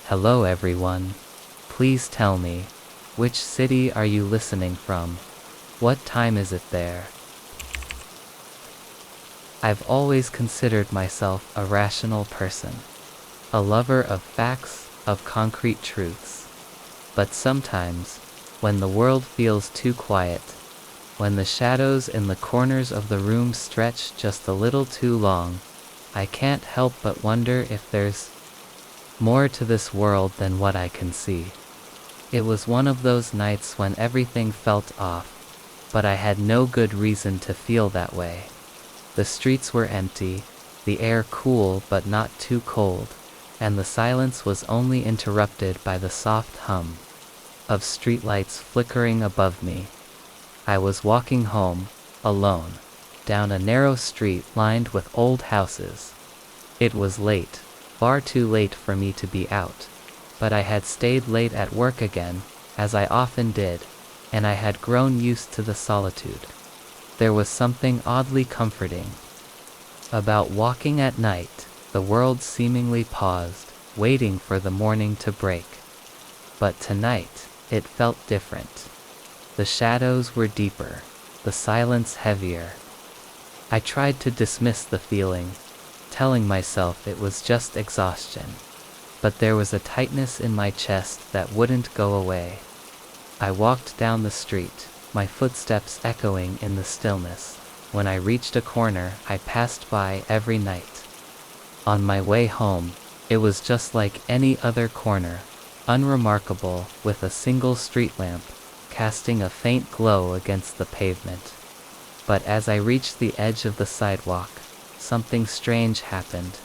Hello everyone. Please tell me, which city are you listening from? What time is it there? I've always considered myself a rational person, a lover of facts, of concrete truths. But sometimes, when the world feels too quiet, when the shadows in the corners of the room stretch just a little too long, I can't help but wonder if there's more to this world than what I can see. It was one of those nights when everything felt off, but I had no good reason to feel that way. The streets were empty, the air cool but not too cold, and the silence was only interrupted by the soft hum of streetlights flickering above me. I was walking home, alone, down a narrow street lined with old houses. It was late, far too late for me to be out, but I had stayed late at work again, as I often did, and I had grown used to the solitude. There was something oddly comforting about walking at night, the world seemingly paused, waiting for the morning to break. But tonight, it felt different. The shadows were deeper, the silence heavier. I tried to dismiss the feeling, telling myself it was just exhaustion, but there was a tightness in my chest that wouldn't go away. I walked down the street, my footsteps echoing in the stillness. When I reached a corner I passed by every night. On my way home, it was just like any other corner, unremarkable, with a single street lamp, casting a faint glow against the pavement. But as I reached the edge of the sidewalk, something strange happened.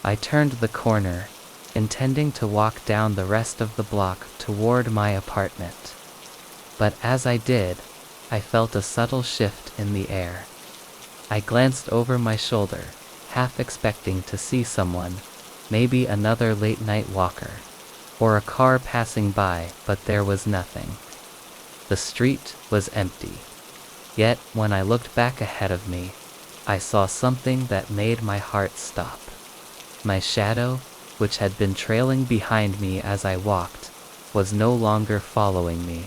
I turned the corner, intending to walk down the rest of the block toward my apartment. But as I did, I felt a subtle shift in the air. I glanced over my shoulder, half expecting to see someone, maybe another late-night walker, or a car passing by, but there was nothing. The street was empty. Yet, when I looked back ahead of me, I saw something that made my heart stop. My shadow, which had been trailing behind me as I walked, was no longer following me.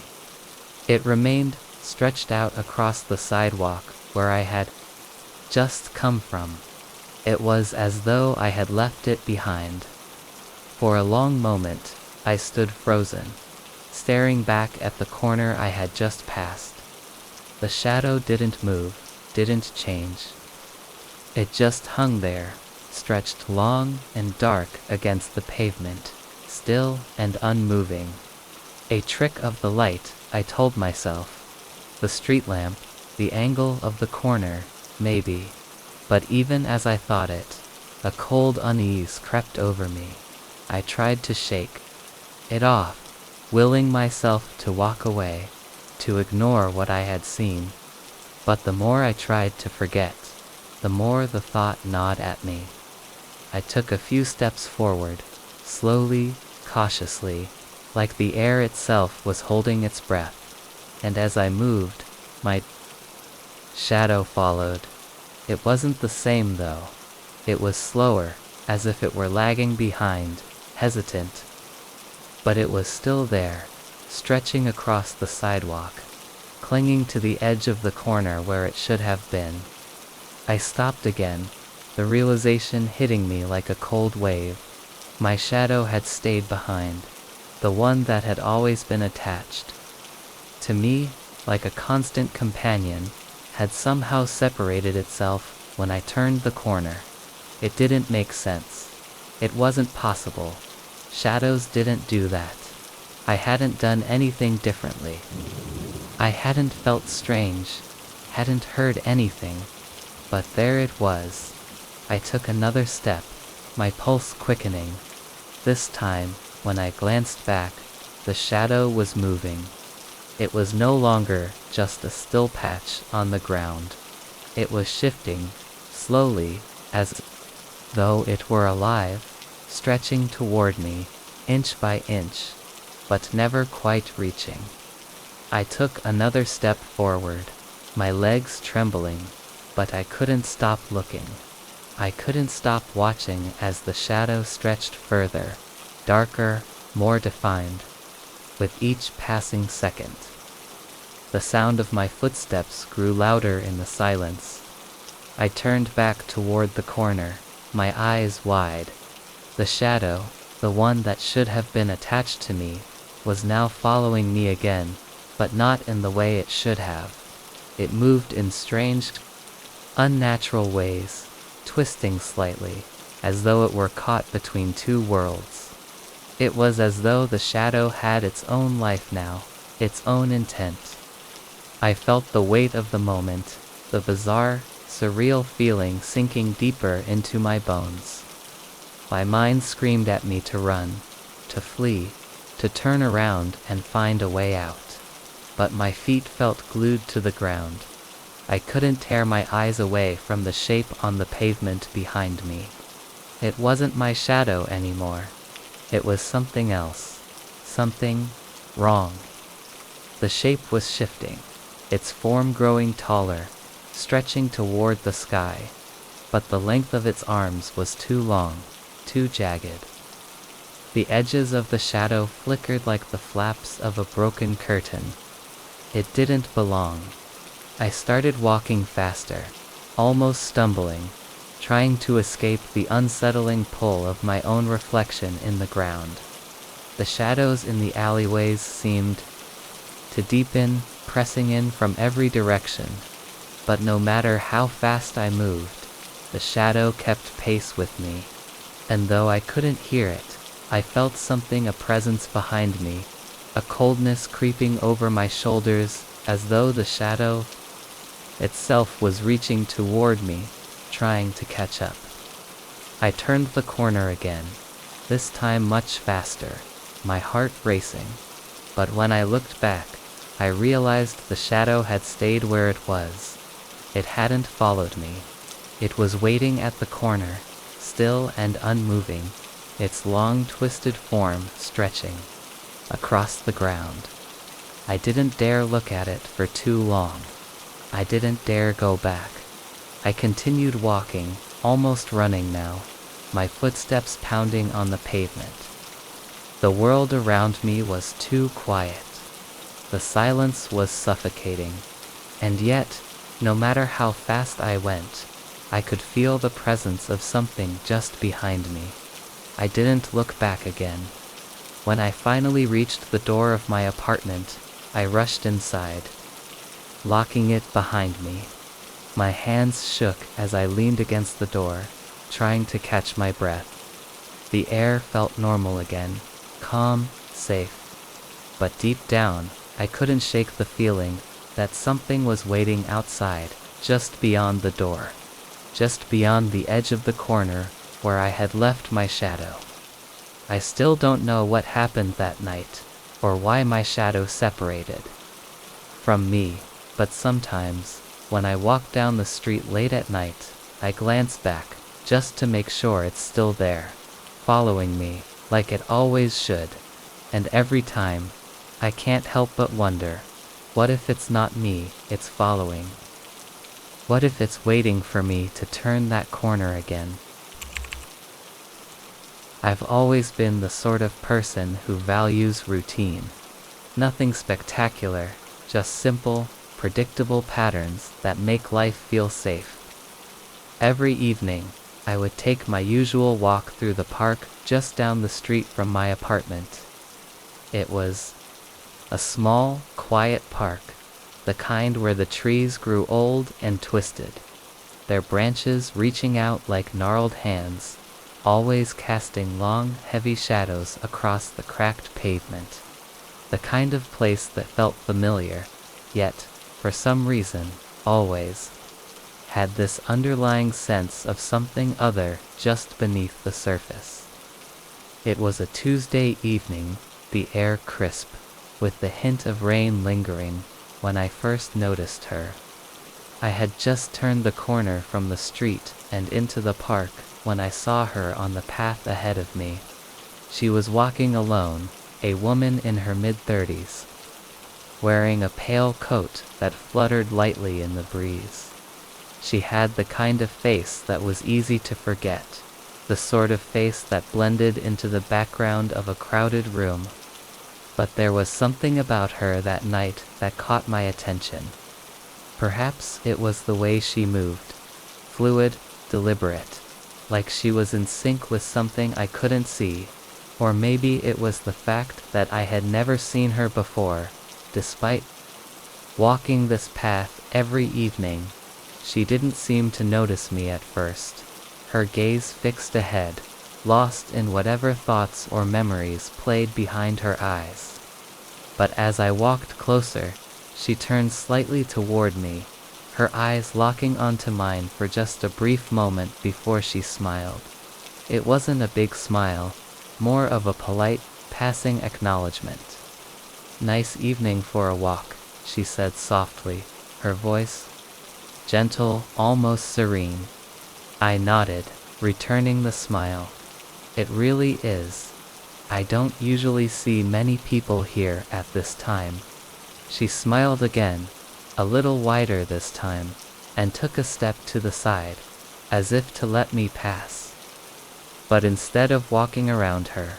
It remained stretched out across the sidewalk where I had just come from. It was as though I had left it behind. For a long moment, I stood frozen, staring back at the corner I had just passed. The shadow didn't move, didn't change. It just hung there, stretched long and dark against the pavement, still and unmoving. A trick of the light, I told myself. The street lamp, the angle of the corner, maybe. But even as I thought it, a cold unease crept over me. I tried to shake it off, willing myself to walk away, to ignore what I had seen. But the more I tried to forget, the more the thought gnawed at me. I took a few steps forward, slowly, cautiously, like the air itself was holding its breath, and as I moved, my shadow followed. It wasn't the same though. It was slower, as if it were lagging behind, hesitant. But it was still there, stretching across the sidewalk, clinging to the edge of the corner where it should have been. I stopped again, the realization hitting me like a cold wave. My shadow had stayed behind, the one that had always been attached to me, like a constant companion, had somehow separated itself when I turned the corner. It didn't make sense. It wasn't possible. Shadows didn't do that. I hadn't done anything differently. I hadn't felt strange, hadn't heard anything. But there it was. I took another step, my pulse quickening. This time, when I glanced back, the shadow was moving. It was no longer just a still patch on the ground. It was shifting, slowly, as though it were alive, stretching toward me, inch by inch, but never quite reaching. I took another step forward, my legs trembling, but I couldn't stop looking. I couldn't stop watching as the shadow stretched further, darker, more defined, with each passing second. The sound of my footsteps grew louder in the silence. I turned back toward the corner, my eyes wide. The shadow, the one that should have been attached to me, was now following me again, but not in the way it should have. It moved in strange, unnatural ways, twisting slightly, as though it were caught between two worlds. It was as though the shadow had its own life now, its own intent. I felt the weight of the moment, the bizarre, surreal feeling sinking deeper into my bones. My mind screamed at me to run, to flee, to turn around and find a way out. But my feet felt glued to the ground. I couldn't tear my eyes away from the shape on the pavement behind me. It wasn't my shadow anymore. It was something else. Something wrong. The shape was shifting, its form growing taller, stretching toward the sky, but the length of its arms was too long, too jagged. The edges of the shadow flickered like the flaps of a broken curtain. It didn't belong. I started walking faster, almost stumbling, trying to escape the unsettling pull of my own reflection in the ground. The shadows in the alleyways seemed to deepen, pressing in from every direction. But no matter how fast I moved, the shadow kept pace with me. And though I couldn't hear it, I felt something, a presence behind me, a coldness creeping over my shoulders, as though the shadow itself was reaching toward me, trying to catch up. I turned the corner again, this time much faster, my heart racing. But when I looked back, I realized the shadow had stayed where it was. It hadn't followed me. It was waiting at the corner, still and unmoving, its long twisted form stretching across the ground. I didn't dare look at it for too long. I didn't dare go back. I continued walking, almost running now, my footsteps pounding on the pavement. The world around me was too quiet. The silence was suffocating. And yet, no matter how fast I went, I could feel the presence of something just behind me. I didn't look back again. When I finally reached the door of my apartment, I rushed inside, locking it behind me. My hands shook as I leaned against the door, trying to catch my breath. The air felt normal again, calm, safe. But deep down, I couldn't shake the feeling that something was waiting outside, just beyond the door, just beyond the edge of the corner where I had left my shadow. I still don't know what happened that night, or why my shadow separated from me, but sometimes, when I walk down the street late at night, I glance back, just to make sure it's still there, following me, like it always should. And every time, I can't help but wonder, what if it's not me it's following? What if it's waiting for me to turn that corner again? I've always been the sort of person who values routine. Nothing spectacular, just simple, predictable patterns that make life feel safe. Every evening, I would take my usual walk through the park just down the street from my apartment. It was a small, quiet park, the kind where the trees grew old and twisted, their branches reaching out like gnarled hands, always casting long, heavy shadows across the cracked pavement. The kind of place that felt familiar, yet, for some reason, always had this underlying sense of something other just beneath the surface. It was a Tuesday evening, the air crisp, with the hint of rain lingering, when I first noticed her. I had just turned the corner from the street and into the park when I saw her on the path ahead of me. She was walking alone, a woman in her mid-30s, wearing a pale coat that fluttered lightly in the breeze. She had the kind of face that was easy to forget, the sort of face that blended into the background of a crowded room. But there was something about her that night that caught my attention. Perhaps it was the way she moved. Fluid, deliberate, like she was in sync with something I couldn't see. Or maybe it was the fact that I had never seen her before. Despite walking this path every evening, she didn't seem to notice me at first. Her gaze fixed ahead, lost in whatever thoughts or memories played behind her eyes. But as I walked closer, she turned slightly toward me, her eyes locking onto mine for just a brief moment before she smiled. It wasn't a big smile, more of a polite, passing acknowledgement. "Nice evening for a walk," she said softly, her voice gentle, almost serene. I nodded, returning the smile. "It really is. I don't usually see many people here at this time." She smiled again, a little wider this time, and took a step to the side, as if to let me pass. But instead of walking around her,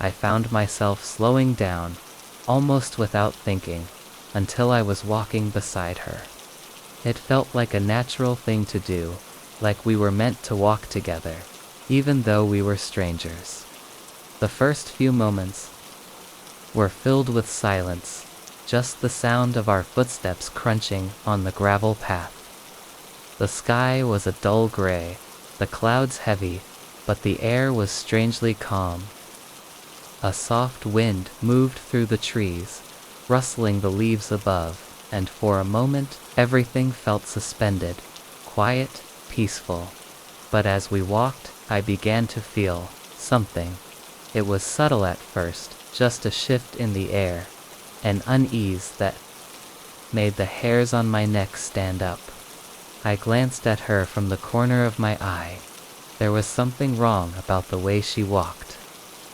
I found myself slowing down, almost without thinking, until I was walking beside her. It felt like a natural thing to do, like we were meant to walk together, even though we were strangers. The first few moments were filled with silence, just the sound of our footsteps crunching on the gravel path. The sky was a dull gray, the clouds heavy, but the air was strangely calm. A soft wind moved through the trees, rustling the leaves above, and for a moment, everything felt suspended, quiet, peaceful. But as we walked, I began to feel something. It was subtle at first, just a shift in the air, an unease that made the hairs on my neck stand up. I glanced at her from the corner of my eye. There was something wrong about the way she walked.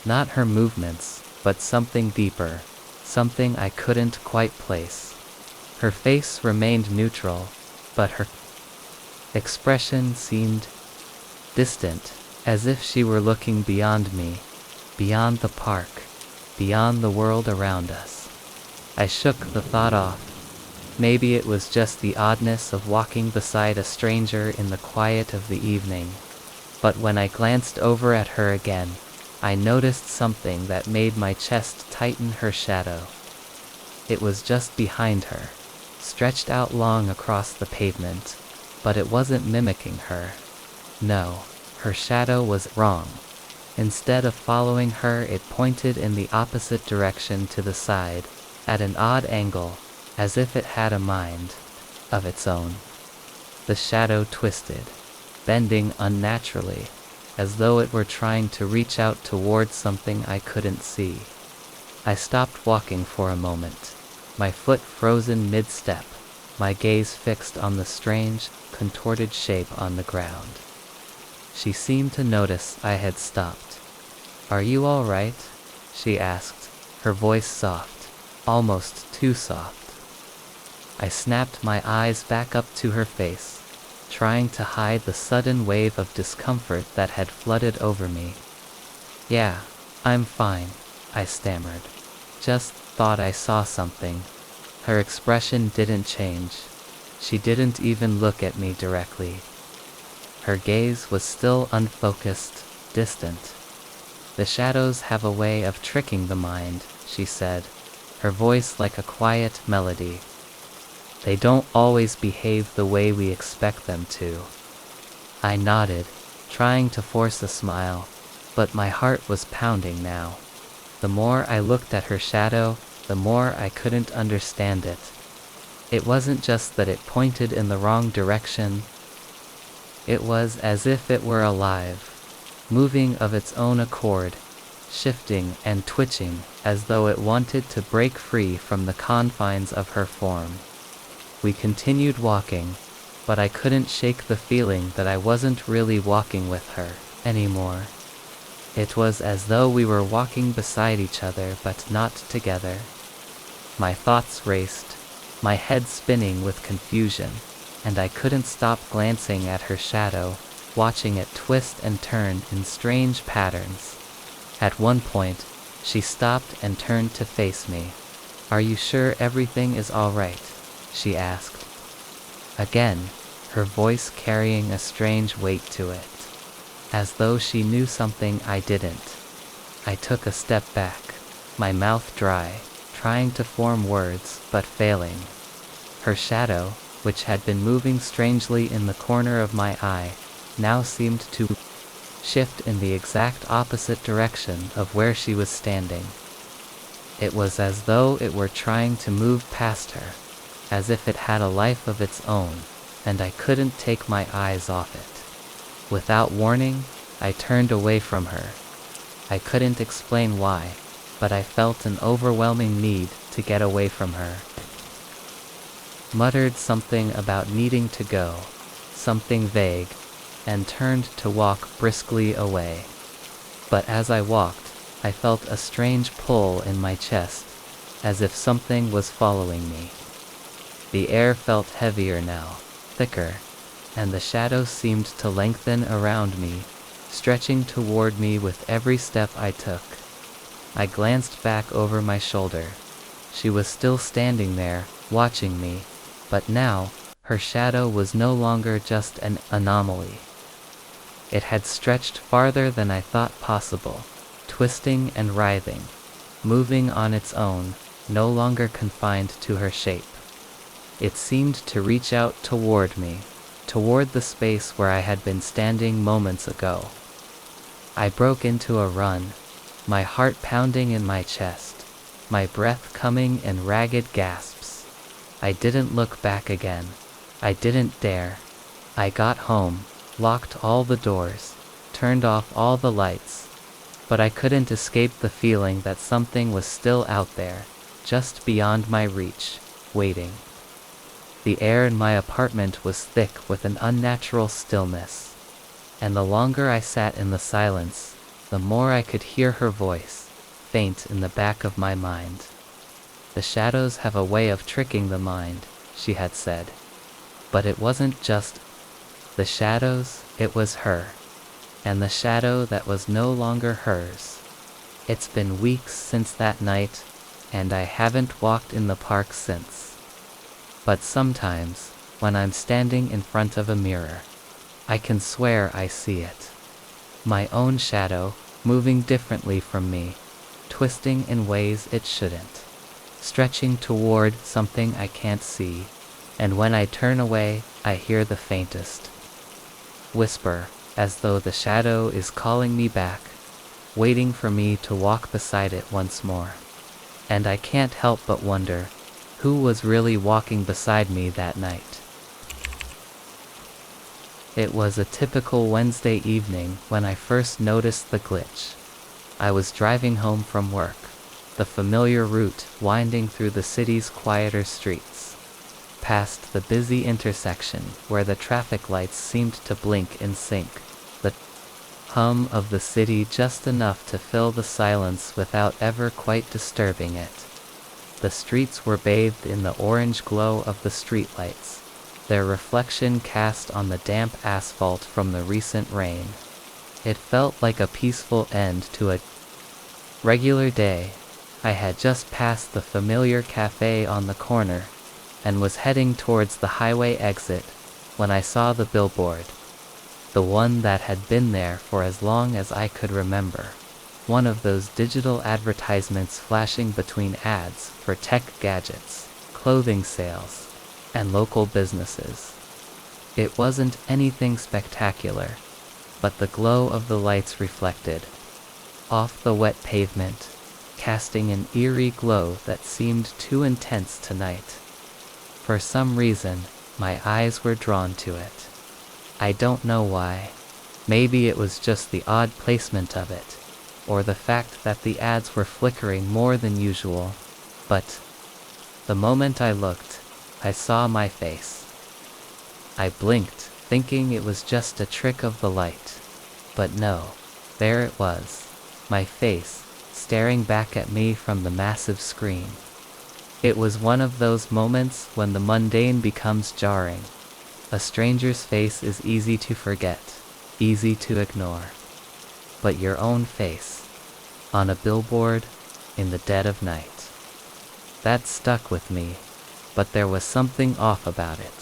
Not her movements, but something deeper, something I couldn't quite place. Her face remained neutral, but her expression seemed distant, as if she were looking beyond me, beyond the park, beyond the world around us. I shook the thought off. Maybe it was just the oddness of walking beside a stranger in the quiet of the evening. But when I glanced over at her again, I noticed something that made my chest tighten. Her shadow. It was just behind her, stretched out long across the pavement, but it wasn't mimicking her. No, her shadow was wrong. Instead of following her, it pointed in the opposite direction to the side, at an odd angle, as if it had a mind of its own. The shadow twisted, bending unnaturally, as though it were trying to reach out towards something I couldn't see. I stopped walking for a moment, my foot frozen mid-step, my gaze fixed on the strange, contorted shape on the ground. She seemed to notice I had stopped. "Are you all right?" she asked, her voice soft, almost too soft. I snapped my eyes back up to her face, trying to hide the sudden wave of discomfort that had flooded over me. "Yeah, I'm fine," I stammered. "Just thought I saw something." Her expression didn't change. She didn't even look at me directly. Her gaze was still unfocused, distant. "The shadows have a way of tricking the mind," she said, her voice like a quiet melody. "They don't always behave the way we expect them to." I nodded, trying to force a smile, but my heart was pounding now. The more I looked at her shadow, the more I couldn't understand it. It wasn't just that it pointed in the wrong direction. It was as if it were alive, moving of its own accord, shifting and twitching as though it wanted to break free from the confines of her form. We continued walking, but I couldn't shake the feeling that I wasn't really walking with her anymore. It was as though we were walking beside each other but not together. My thoughts raced, my head spinning with confusion, and I couldn't stop glancing at her shadow, watching it twist and turn in strange patterns. At one point, she stopped and turned to face me. "Are you sure everything is all right?" she asked. Again, her voice carrying a strange weight to it, as though she knew something I didn't. I took a step back, my mouth dry, trying to form words, but failing. Her shadow, which had been moving strangely in the corner of my eye, now seemed to shift in the exact opposite direction of where she was standing. It was as though it were trying to move past her, as if it had a life of its own, and I couldn't take my eyes off it. Without warning, I turned away from her. I couldn't explain why, but I felt an overwhelming need to get away from her. Muttered something about needing to go, something vague, and turned to walk briskly away. But as I walked, I felt a strange pull in my chest, as if something was following me. The air felt heavier now, thicker, and the shadows seemed to lengthen around me, stretching toward me with every step I took. I glanced back over my shoulder. She was still standing there, watching me, but now, her shadow was no longer just an anomaly. It had stretched farther than I thought possible, twisting and writhing, moving on its own, no longer confined to her shape. It seemed to reach out toward me, toward the space where I had been standing moments ago. I broke into a run, my heart pounding in my chest, my breath coming in ragged gasps. I didn't look back again. I didn't dare. I got home, locked all the doors, turned off all the lights, but I couldn't escape the feeling that something was still out there, just beyond my reach, waiting. The air in my apartment was thick with an unnatural stillness, and the longer I sat in the silence, the more I could hear her voice, faint in the back of my mind. "The shadows have a way of tricking the mind," she had said. But it wasn't just the shadows, it was her, and the shadow that was no longer hers. It's been weeks since that night, and I haven't walked in the park since. But sometimes, when I'm standing in front of a mirror, I can swear I see it. My own shadow, moving differently from me, twisting in ways it shouldn't, stretching toward something I can't see, and when I turn away, I hear the faintest whisper, as though the shadow is calling me back, waiting for me to walk beside it once more. And I can't help but wonder, who was really walking beside me that night? It was a typical Wednesday evening when I first noticed the glitch. I was driving home from work, the familiar route winding through the city's quieter streets, past the busy intersection where the traffic lights seemed to blink in sync, the hum of the city just enough to fill the silence without ever quite disturbing it. The streets were bathed in the orange glow of the streetlights, their reflection cast on the damp asphalt from the recent rain. It felt like a peaceful end to a regular day. I had just passed the familiar cafe on the corner, and was heading towards the highway exit, when I saw the billboard. The one that had been there for as long as I could remember. One of those digital advertisements flashing between ads for tech gadgets, clothing sales, and local businesses. It wasn't anything spectacular, but the glow of the lights reflected off the wet pavement, casting an eerie glow that seemed too intense tonight. For some reason, my eyes were drawn to it. I don't know why. Maybe it was just the odd placement of it, or the fact that the ads were flickering more than usual, but the moment I looked, I saw my face. I blinked, thinking it was just a trick of the light. But no, there it was, my face, staring back at me from the massive screen. It was one of those moments when the mundane becomes jarring. A stranger's face is easy to forget, easy to ignore. But your own face, on a billboard, in the dead of night. That stuck with me, but there was something off about it.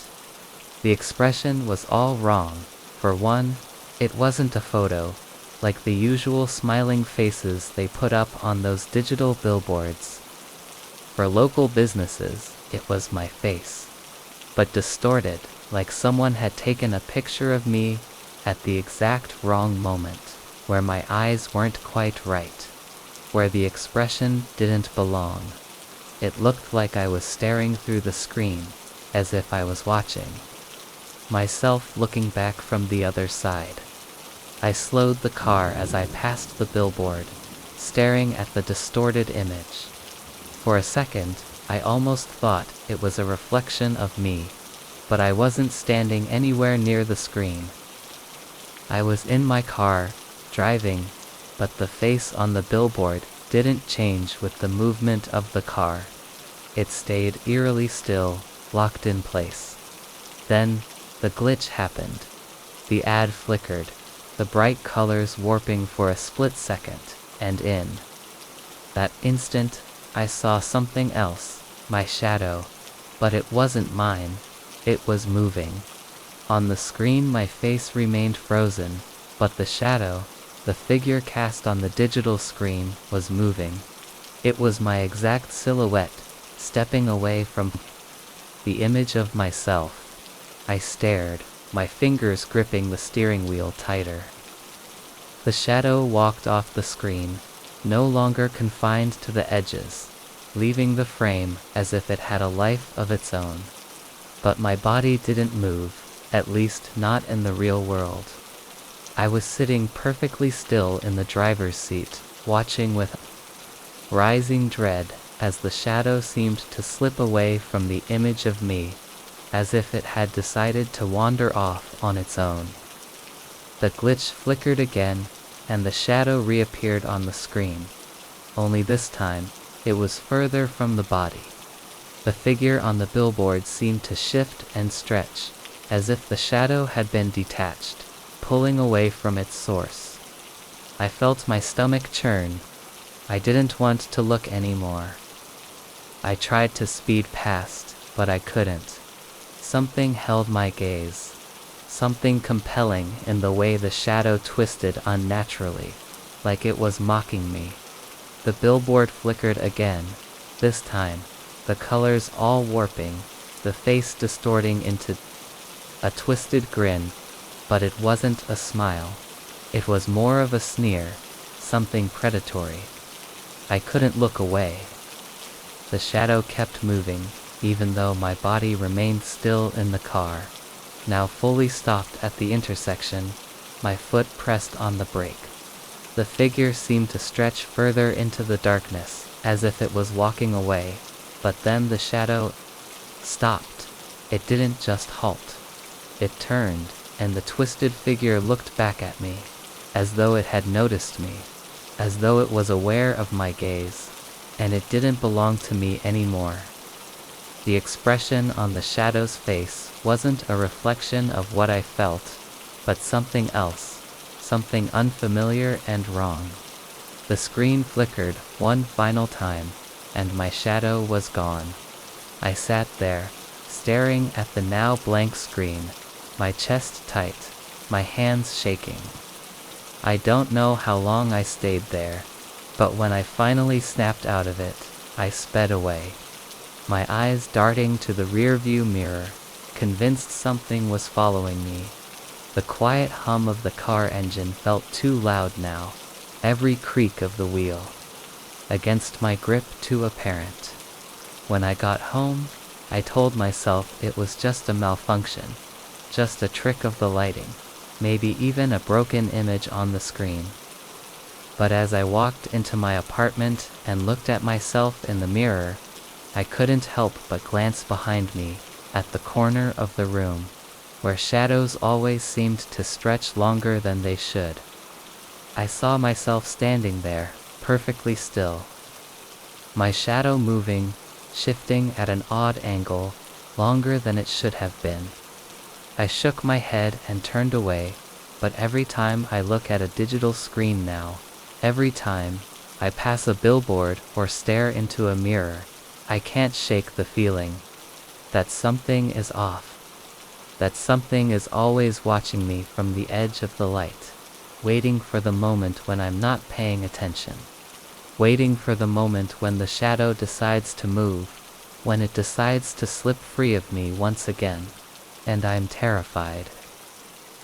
The expression was all wrong. For one, it wasn't a photo, like the usual smiling faces they put up on those digital billboards. For local businesses, it was my face, but distorted, like someone had taken a picture of me at the exact wrong moment, where my eyes weren't quite right, where the expression didn't belong. It looked like I was staring through the screen, as if I was watching myself looking back from the other side. I slowed the car as I passed the billboard, staring at the distorted image. For a second, I almost thought it was a reflection of me, but I wasn't standing anywhere near the screen. I was in my car, driving, but the face on the billboard didn't change with the movement of the car. It stayed eerily still, locked in place. Then, the glitch happened. The ad flickered, the bright colors warping for a split second, and in that instant, I saw something else, my shadow, but it wasn't mine, it was moving. On the screen my face remained frozen, but the shadow, the figure cast on the digital screen, was moving. It was my exact silhouette, stepping away from the image of myself. I stared, my fingers gripping the steering wheel tighter. The shadow walked off the screen, no longer confined to the edges, leaving the frame as if it had a life of its own. But my body didn't move, at least not in the real world. I was sitting perfectly still in the driver's seat, watching with rising dread as the shadow seemed to slip away from the image of me, as if it had decided to wander off on its own. The glitch flickered again, and the shadow reappeared on the screen. Only this time, it was further from the body. The figure on the billboard seemed to shift and stretch, as if the shadow had been detached, pulling away from its source. I felt my stomach churn. I didn't want to look anymore. I tried to speed past, but I couldn't. Something held my gaze. Something compelling in the way the shadow twisted unnaturally, like it was mocking me. The billboard flickered again, this time, the colors all warping, the face distorting into a twisted grin, but it wasn't a smile. It was more of a sneer, something predatory. I couldn't look away. The shadow kept moving, even though my body remained still in the car. Now fully stopped at the intersection, my foot pressed on the brake. The figure seemed to stretch further into the darkness, as if it was walking away, but then the shadow stopped. It didn't just halt. It turned, and the twisted figure looked back at me, as though it had noticed me, as though it was aware of my gaze, and it didn't belong to me anymore. The expression on the shadow's face wasn't a reflection of what I felt, but something else, something unfamiliar and wrong. The screen flickered one final time, and my shadow was gone. I sat there, staring at the now blank screen, my chest tight, my hands shaking. I don't know how long I stayed there, but when I finally snapped out of it, I sped away. My eyes darting to the rearview mirror, convinced something was following me. The quiet hum of the car engine felt too loud now, every creak of the wheel, against my grip too apparent. When I got home, I told myself it was just a malfunction, just a trick of the lighting, maybe even a broken image on the screen. But as I walked into my apartment and looked at myself in the mirror, I couldn't help but glance behind me, at the corner of the room, where shadows always seemed to stretch longer than they should. I saw myself standing there, perfectly still. My shadow moving, shifting at an odd angle, longer than it should have been. I shook my head and turned away, but every time I look at a digital screen now, every time I pass a billboard or stare into a mirror, I can't shake the feeling that something is off. That something is always watching me from the edge of the light, waiting for the moment when I'm not paying attention. Waiting for the moment when the shadow decides to move, when it decides to slip free of me once again. And I'm terrified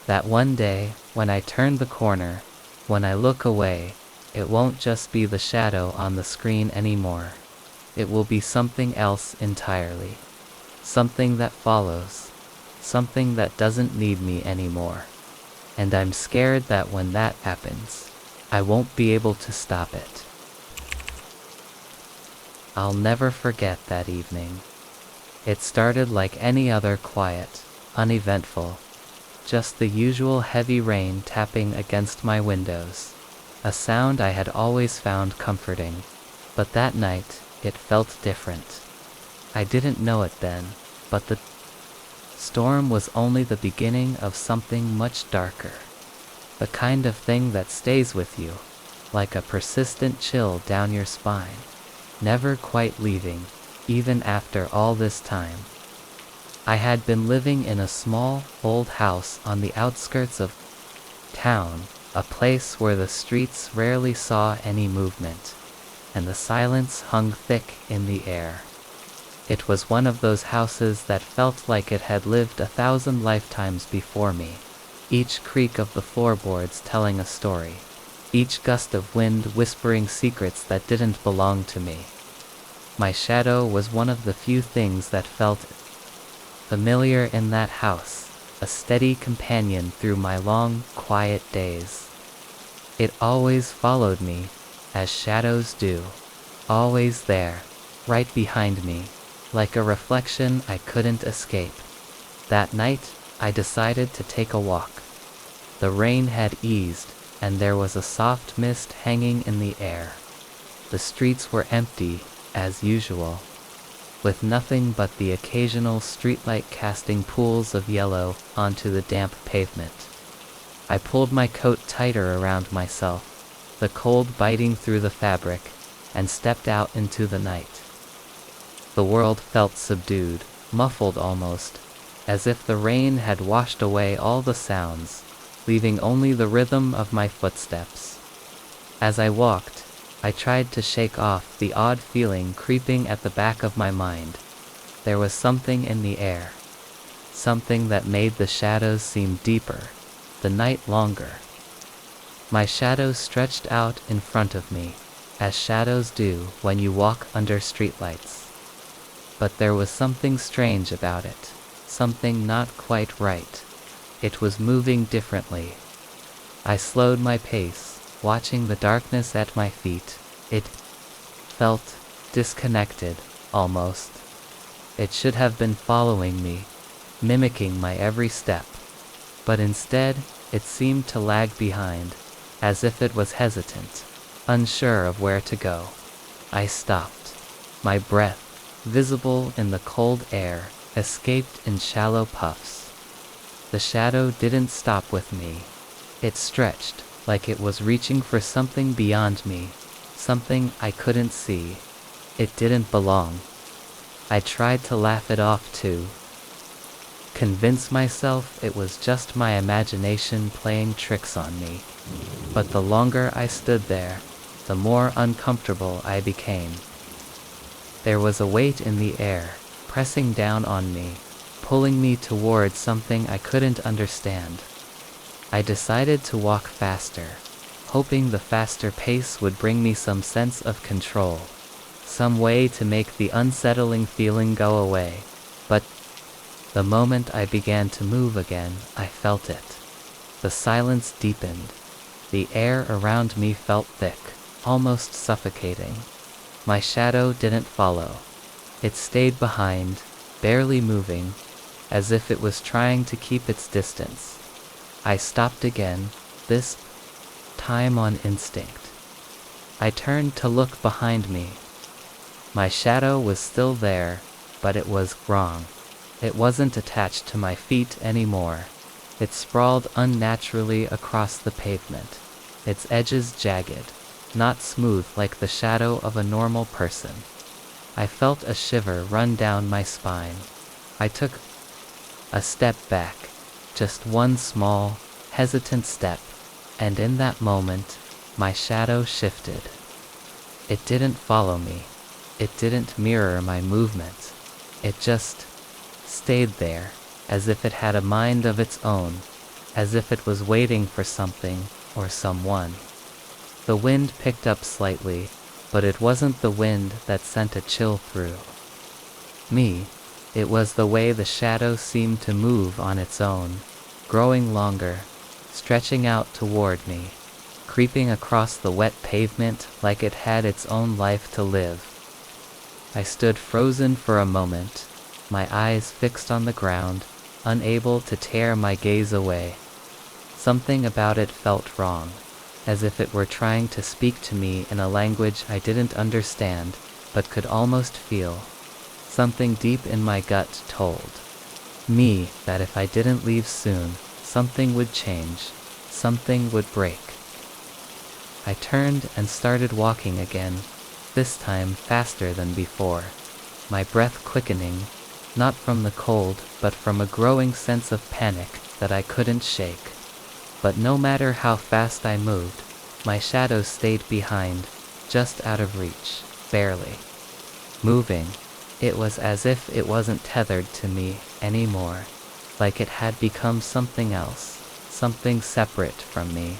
that one day, when I turn the corner, when I look away, it won't just be the shadow on the screen anymore. It will be something else entirely. Something that follows. Something that doesn't need me anymore. And I'm scared that when that happens, I won't be able to stop it. I'll never forget that evening. It started like any other quiet, uneventful. Just the usual heavy rain tapping against my windows. A sound I had always found comforting. But that night, it felt different. I didn't know it then, but the storm was only the beginning of something much darker. The kind of thing that stays with you, like a persistent chill down your spine, never quite leaving, even after all this time. I had been living in a small, old house on the outskirts of town, a place where the streets rarely saw any movement, and the silence hung thick in the air. It was one of those houses that felt like it had lived 1,000 lifetimes before me, each creak of the floorboards telling a story, each gust of wind whispering secrets that didn't belong to me. My shadow was one of the few things that felt familiar in that house, a steady companion through my long, quiet days. It always followed me, as shadows do, always there, right behind me, like a reflection I couldn't escape. That night, I decided to take a walk. The rain had eased, and there was a soft mist hanging in the air. The streets were empty, as usual, with nothing but the occasional streetlight casting pools of yellow onto the damp pavement. I pulled my coat tighter around myself, the cold biting through the fabric, and stepped out into the night. The world felt subdued, muffled almost, as if the rain had washed away all the sounds, leaving only the rhythm of my footsteps. As I walked, I tried to shake off the odd feeling creeping at the back of my mind. There was something in the air, something that made the shadows seem deeper, the night longer. My shadow stretched out in front of me, as shadows do when you walk under streetlights. But there was something strange about it, something not quite right. It was moving differently. I slowed my pace, watching the darkness at my feet. It felt disconnected, almost. It should have been following me, mimicking my every step. But instead, it seemed to lag behind, as if it was hesitant, unsure of where to go. I stopped. My breath, visible in the cold air, escaped in shallow puffs. The shadow didn't stop with me. It stretched, like it was reaching for something beyond me, something I couldn't see. It didn't belong. I tried to laugh it off too, convince myself it was just my imagination playing tricks on me. But the longer I stood there, the more uncomfortable I became. There was a weight in the air, pressing down on me, pulling me towards something I couldn't understand. I decided to walk faster, hoping the faster pace would bring me some sense of control, some way to make the unsettling feeling go away. But the moment I began to move again, I felt it. The silence deepened. The air around me felt thick, almost suffocating. My shadow didn't follow. It stayed behind, barely moving, as if it was trying to keep its distance. I stopped again, this time on instinct. I turned to look behind me. My shadow was still there, but it was wrong. It wasn't attached to my feet anymore. It sprawled unnaturally across the pavement, its edges jagged, not smooth like the shadow of a normal person. I felt a shiver run down my spine. I took a step back, just one small, hesitant step, and in that moment, my shadow shifted. It didn't follow me. It didn't mirror my movement. It just stayed there, as if it had a mind of its own, as if it was waiting for something or someone. The wind picked up slightly, but it wasn't the wind that sent a chill through me. It was the way the shadow seemed to move on its own, growing longer, stretching out toward me, creeping across the wet pavement like it had its own life to live. I stood frozen for a moment, my eyes fixed on the ground, unable to tear my gaze away. Something about it felt wrong, as if it were trying to speak to me in a language I didn't understand, but could almost feel. Something deep in my gut told me that if I didn't leave soon, something would change, something would break. I turned and started walking again, this time faster than before, my breath quickening, not from the cold but from a growing sense of panic that I couldn't shake. But no matter how fast I moved, my shadow stayed behind, just out of reach, barely moving. It was as if it wasn't tethered to me anymore, like it had become something else, something separate from me.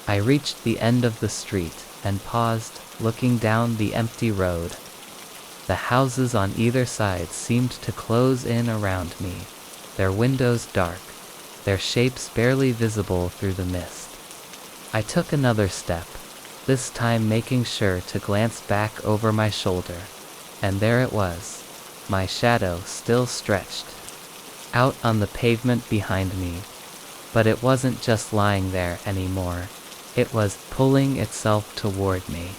I reached the end of the street and paused, looking down the empty road. The houses on either side seemed to close in around me, their windows dark, their shapes barely visible through the mist. I took another step, this time making sure to glance back over my shoulder. And there it was, my shadow still stretched out on the pavement behind me. But it wasn't just lying there anymore. It was pulling itself toward me,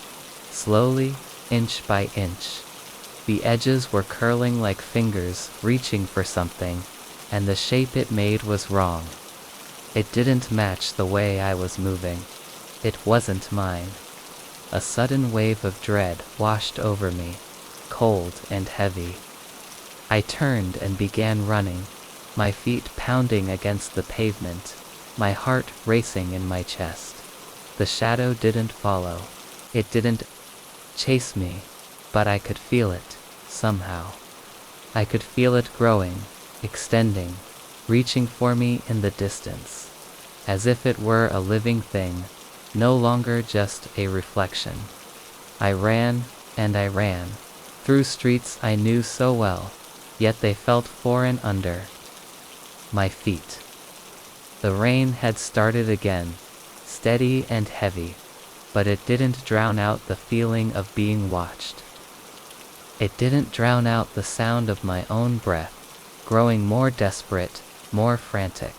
slowly, inch by inch. The edges were curling like fingers reaching for something, and the shape it made was wrong. It didn't match the way I was moving. It wasn't mine. A sudden wave of dread washed over me, cold and heavy. I turned and began running, my feet pounding against the pavement, my heart racing in my chest. The shadow didn't follow. It didn't chase me, but I could feel it, somehow. I could feel it growing, extending, reaching for me in the distance, as if it were a living thing, no longer just a reflection. I ran, and I ran, through streets I knew so well, yet they felt foreign under my feet. The rain had started again, steady and heavy, but it didn't drown out the feeling of being watched. It didn't drown out the sound of my own breath, growing more desperate, more frantic.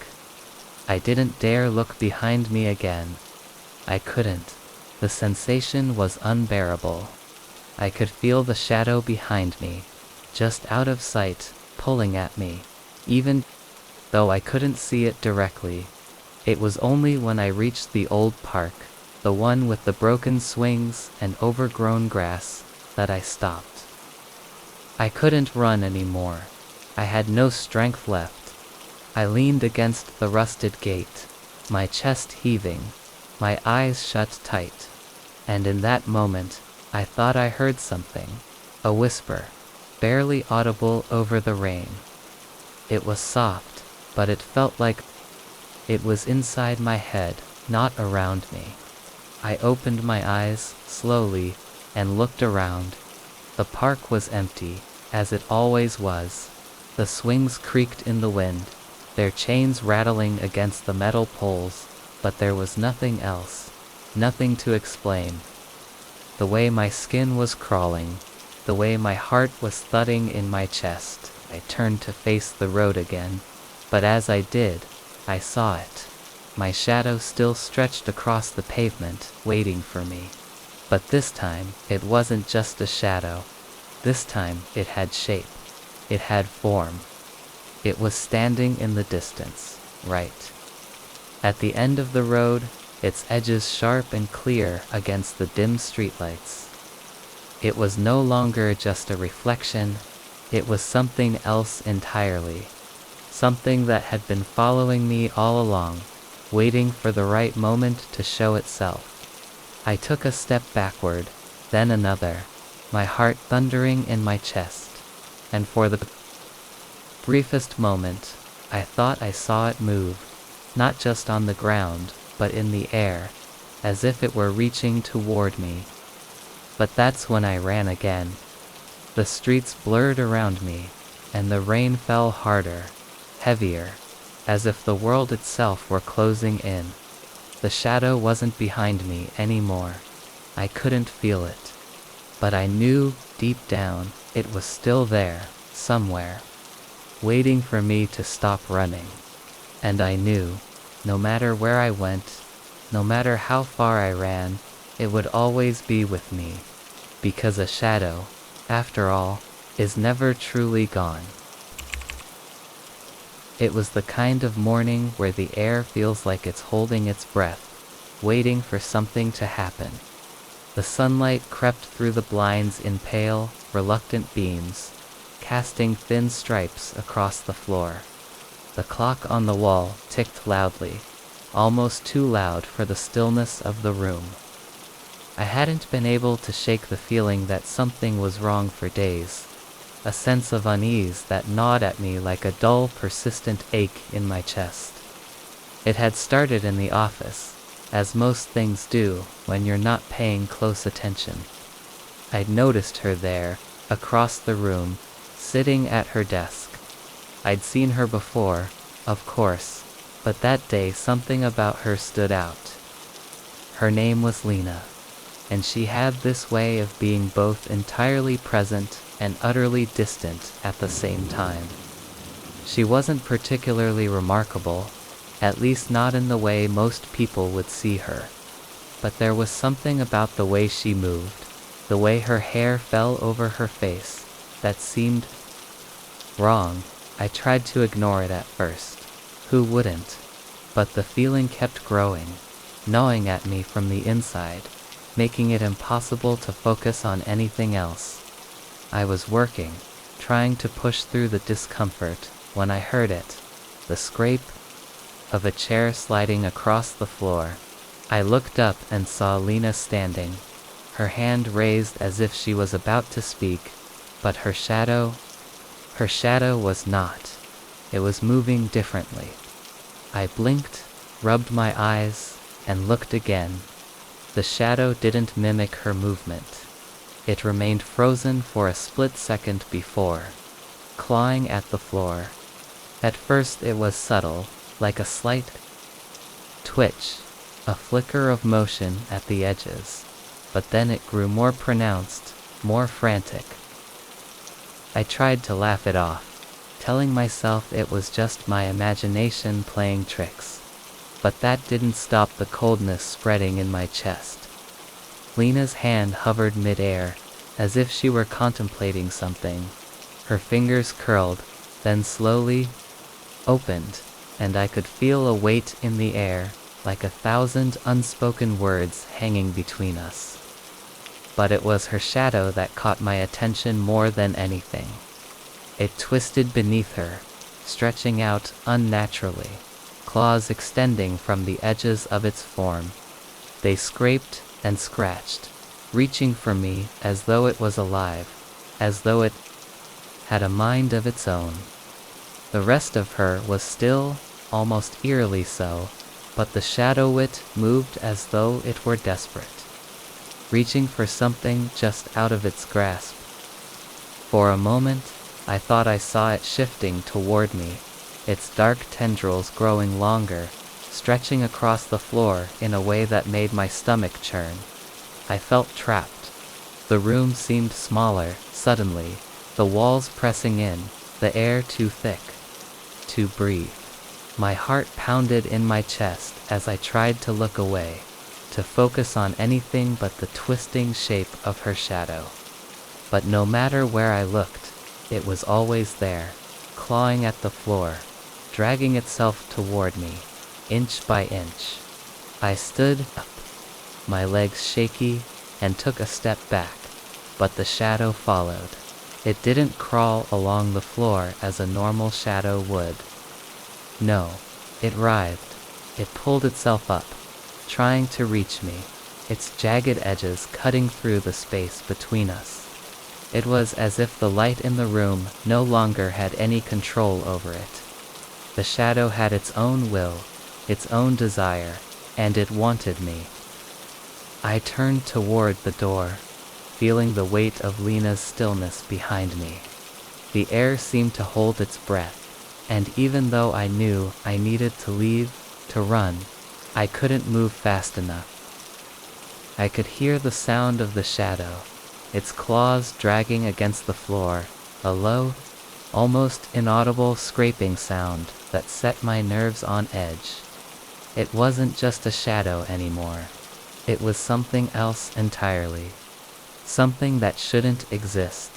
I didn't dare look behind me again. I couldn't. The sensation was unbearable. I could feel the shadow behind me, just out of sight, pulling at me, even though I couldn't see it directly. It was only when I reached the old park, the one with the broken swings and overgrown grass, that I stopped. I couldn't run anymore. I had no strength left. I leaned against the rusted gate, my chest heaving, my eyes shut tight. And in that moment, I thought I heard something, a whisper, barely audible over the rain. It was soft, but it felt like it was inside my head, not around me. I opened my eyes, slowly, and looked around. The park was empty, as it always was. The swings creaked in the wind, their chains rattling against the metal poles, but there was nothing else, nothing to explain. The way my skin was crawling, the way my heart was thudding in my chest, I turned to face the road again. But as I did, I saw it. My shadow still stretched across the pavement, waiting for me. But this time, it wasn't just a shadow. This time, it had shape. It had form. It was standing in the distance, right. At the end of the road, its edges sharp and clear against the dim streetlights. It was no longer just a reflection, it was something else entirely. Something that had been following me all along, waiting for the right moment to show itself. I took a step backward, then another, my heart thundering in my chest. And for the briefest moment, I thought I saw it move, not just on the ground, but in the air, as if it were reaching toward me. But that's when I ran again. The streets blurred around me, and the rain fell harder, heavier, as if the world itself were closing in. The shadow wasn't behind me anymore. I couldn't feel it. But I knew, deep down, it was still there, somewhere, waiting for me to stop running. And I knew, no matter where I went, no matter how far I ran, it would always be with me. Because a shadow, after all, is never truly gone. It was the kind of morning where the air feels like it's holding its breath, waiting for something to happen. The sunlight crept through the blinds in pale, reluctant beams, casting thin stripes across the floor. The clock on the wall ticked loudly, almost too loud for the stillness of the room. I hadn't been able to shake the feeling that something was wrong for days, a sense of unease that gnawed at me like a dull, persistent ache in my chest. It had started in the office, as most things do when you're not paying close attention. I'd noticed her there, across the room, sitting at her desk. I'd seen her before, of course, but that day something about her stood out. Her name was Lena, and she had this way of being both entirely present and utterly distant at the same time. She wasn't particularly remarkable, at least not in the way most people would see her. But there was something about the way she moved, the way her hair fell over her face, that seemed wrong. I tried to ignore it at first. Who wouldn't? But the feeling kept growing, gnawing at me from the inside, making it impossible to focus on anything else. I was working, trying to push through the discomfort, when I heard it, the scrape of a chair sliding across the floor. I looked up and saw Lena standing, her hand raised as if she was about to speak, but her shadow was not. It was moving differently. I blinked, rubbed my eyes, and looked again. The shadow didn't mimic her movement. It remained frozen for a split second before, clawing at the floor. At first it was subtle, like a slight twitch, a flicker of motion at the edges, but then it grew more pronounced, more frantic. I tried to laugh it off, telling myself it was just my imagination playing tricks. But that didn't stop the coldness spreading in my chest. Lena's hand hovered mid-air, as if she were contemplating something. Her fingers curled, then slowly opened, and I could feel a weight in the air, like 1,000 unspoken words hanging between us. But it was her shadow that caught my attention more than anything. It twisted beneath her, stretching out unnaturally, claws extending from the edges of its form. They scraped and scratched, reaching for me as though it was alive, as though it had a mind of its own. The rest of her was still, almost eerily so, but the shadow it moved as though it were desperate, reaching for something just out of its grasp. For a moment, I thought I saw it shifting toward me, its dark tendrils growing longer, stretching across the floor in a way that made my stomach churn. I felt trapped. The room seemed smaller, suddenly, the walls pressing in, the air too thick to breathe. My heart pounded in my chest as I tried to look away, to focus on anything but the twisting shape of her shadow. But no matter where I looked, it was always there, clawing at the floor, dragging itself toward me, inch by inch. I stood up, my legs shaky, and took a step back, but the shadow followed. It didn't crawl along the floor as a normal shadow would. No, it writhed. It pulled itself up, trying to reach me, its jagged edges cutting through the space between us. It was as if the light in the room no longer had any control over it. The shadow had its own will, its own desire, and it wanted me. I turned toward the door, feeling the weight of Lena's stillness behind me. The air seemed to hold its breath, and even though I knew I needed to leave, to run, I couldn't move fast enough. I could hear the sound of the shadow, its claws dragging against the floor, a low, almost inaudible scraping sound that set my nerves on edge. It wasn't just a shadow anymore. It was something else entirely. Something that shouldn't exist.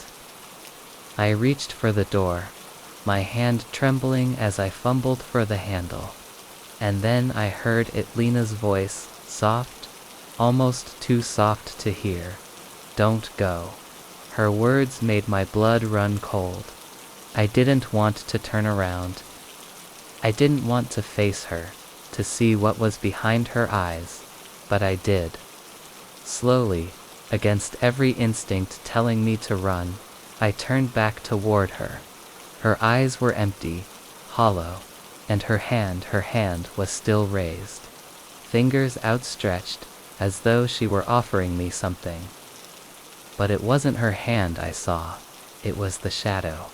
I reached for the door, my hand trembling as I fumbled for the handle. And then I heard Lena's voice, soft, almost too soft to hear. "Don't go." Her words made my blood run cold. I didn't want to turn around. I didn't want to face her, to see what was behind her eyes, but I did. Slowly, against every instinct telling me to run, I turned back toward her. Her eyes were empty, hollow, and her hand was still raised. Fingers outstretched, as though she were offering me something. But it wasn't her hand I saw, it was the shadow.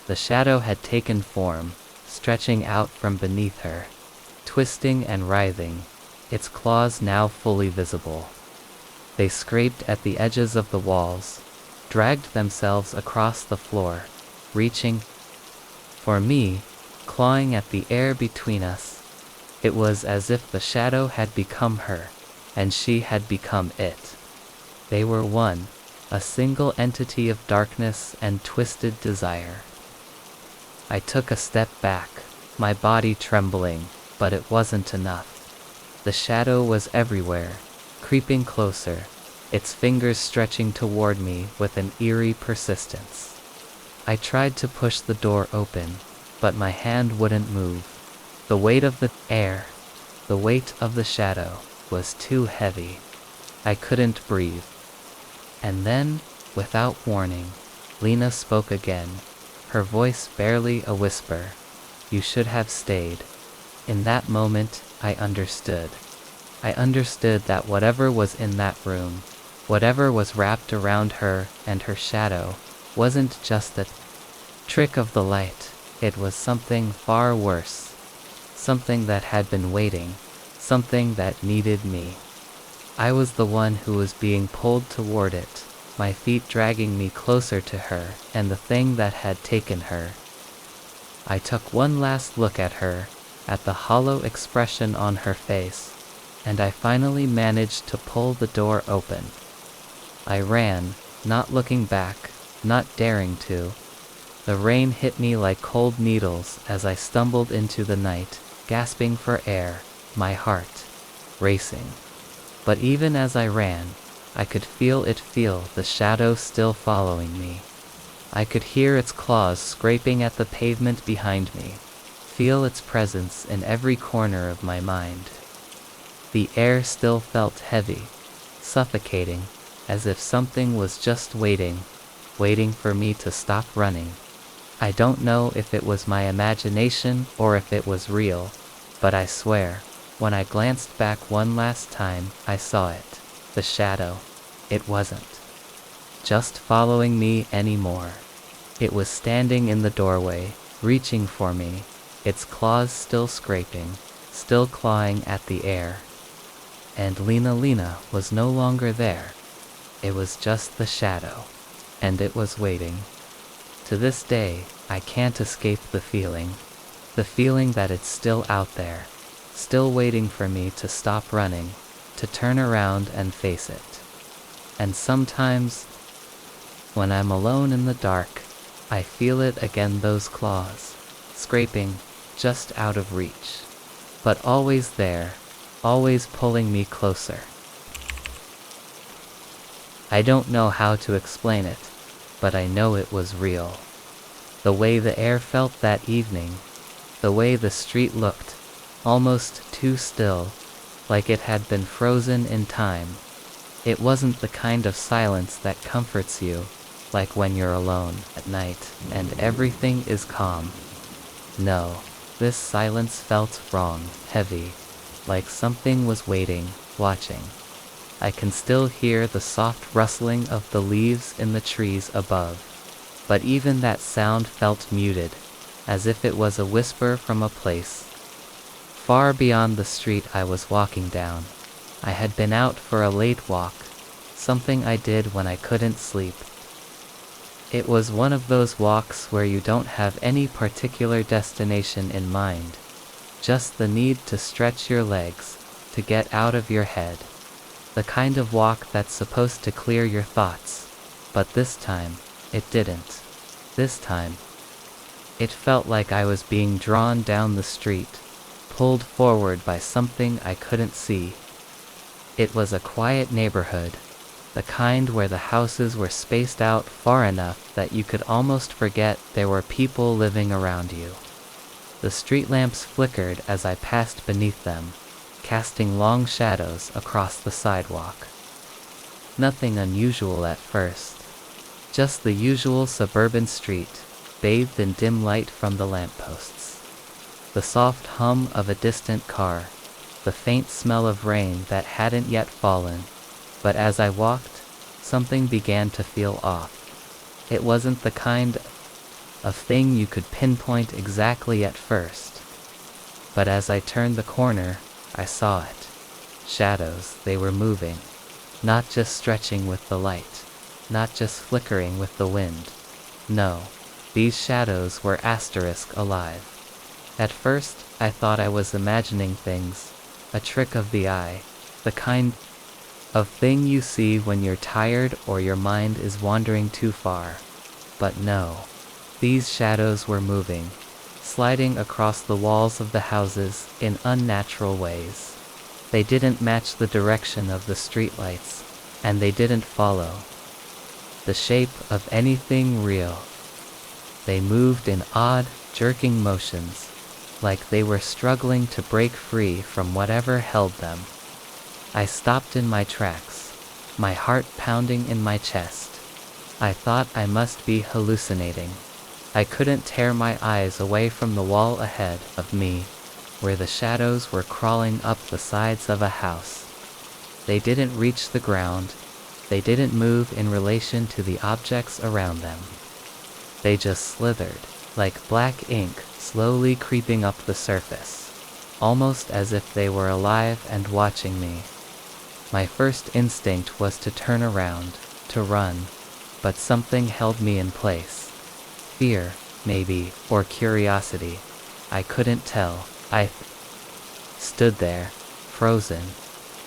The shadow had taken form, stretching out from beneath her, twisting and writhing, its claws now fully visible. They scraped at the edges of the walls, dragged themselves across the floor, reaching for me, clawing at the air between us. It was as if the shadow had become her, and she had become it. They were one, a single entity of darkness and twisted desire. I took a step back, my body trembling, but it wasn't enough. The shadow was everywhere, creeping closer, its fingers stretching toward me with an eerie persistence. I tried to push the door open, but my hand wouldn't move. The weight of the air, the weight of the shadow, was too heavy. I couldn't breathe. And then, without warning, Lena spoke again, her voice barely a whisper. "You should have stayed." In that moment, I understood. I understood that whatever was in that room, whatever was wrapped around her and her shadow, wasn't just a trick of the light. It was something far worse. Something that had been waiting. Something that needed me. I was the one who was being pulled toward it, my feet dragging me closer to her and the thing that had taken her. I took one last look at her, at the hollow expression on her face, and I finally managed to pull the door open. I ran, not looking back, not daring to. The rain hit me like cold needles as I stumbled into the night, gasping for air, my heart racing. But even as I ran, I could feel the shadow still following me. I could hear its claws scraping at the pavement behind me, feel its presence in every corner of my mind. The air still felt heavy, suffocating, as if something was just waiting for me to stop running. I don't know if it was my imagination or if it was real, but I swear, when I glanced back one last time, I saw it. The shadow. It wasn't just following me anymore. It was standing in the doorway, reaching for me, its claws still scraping, still clawing at the air. And Lena was no longer there. It was just the shadow, and it was waiting. To this day, I can't escape the feeling that it's still out there, still waiting for me to stop running, to turn around and face it. And sometimes, when I'm alone in the dark, I feel it again, those claws, scraping, just out of reach. But always there, always pulling me closer. I don't know how to explain it, but I know it was real. The way the air felt that evening, the way the street looked, almost too still, like it had been frozen in time. It wasn't the kind of silence that comforts you, like when you're alone at night and everything is calm. No, this silence felt wrong, heavy, like something was waiting, watching. I can still hear the soft rustling of the leaves in the trees above, but even that sound felt muted, as if it was a whisper from a place far beyond the street I was walking down. I had been out for a late walk, something I did when I couldn't sleep. It was one of those walks where you don't have any particular destination in mind, just the need to stretch your legs, to get out of your head. The kind of walk that's supposed to clear your thoughts, but this time, it didn't. This time, it felt like I was being drawn down the street, pulled forward by something I couldn't see. It was a quiet neighborhood, the kind where the houses were spaced out far enough that you could almost forget there were people living around you. The street lamps flickered as I passed beneath them, casting long shadows across the sidewalk. Nothing unusual at first, just the usual suburban street, bathed in dim light from the lampposts. The soft hum of a distant car, the faint smell of rain that hadn't yet fallen, but as I walked, something began to feel off. It wasn't the kind of thing you could pinpoint exactly at first, but as I turned the corner, I saw it. Shadows, they were moving, not just stretching with the light, not just flickering with the wind. No, these shadows were asterisk alive. At first, I thought I was imagining things, a trick of the eye, the kind of thing you see when you're tired or your mind is wandering too far. But no, these shadows were moving, sliding across the walls of the houses in unnatural ways. They didn't match the direction of the streetlights, and they didn't follow the shape of anything real. They moved in odd, jerking motions, like they were struggling to break free from whatever held them. I stopped in my tracks, my heart pounding in my chest. I thought I must be hallucinating. I couldn't tear my eyes away from the wall ahead of me, where the shadows were crawling up the sides of a house. They didn't reach the ground. They didn't move in relation to the objects around them. They just slithered, like black ink slowly creeping up the surface, almost as if they were alive and watching me. My first instinct was to turn around, to run, but something held me in place. Fear, maybe, or curiosity. I couldn't tell. I stood there, frozen,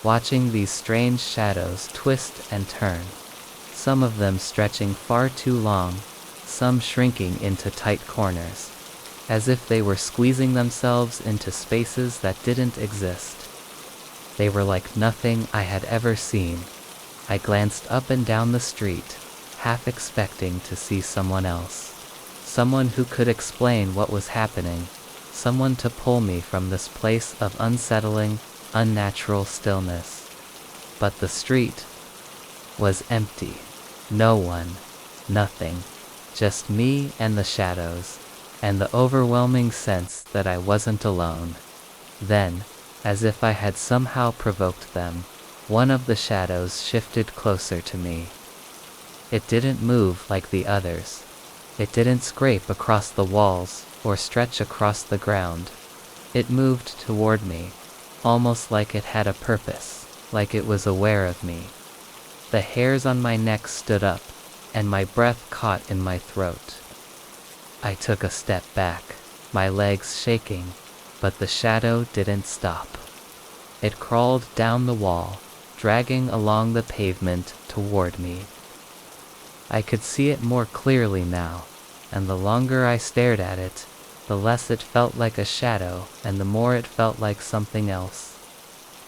watching these strange shadows twist and turn, some of them stretching far too long, some shrinking into tight corners, as if they were squeezing themselves into spaces that didn't exist. They were like nothing I had ever seen. I glanced up and down the street, half expecting to see someone else. Someone who could explain what was happening, someone to pull me from this place of unsettling, unnatural stillness. But the street was empty. No one, nothing, just me and the shadows, and the overwhelming sense that I wasn't alone. Then, as if I had somehow provoked them, one of the shadows shifted closer to me. It didn't move like the others. It didn't scrape across the walls or stretch across the ground. It moved toward me, almost like it had a purpose, like it was aware of me. The hairs on my neck stood up, and my breath caught in my throat. I took a step back, my legs shaking, but the shadow didn't stop. It crawled down the wall, dragging along the pavement toward me. I could see it more clearly now, and the longer I stared at it, the less it felt like a shadow, and the more it felt like something else.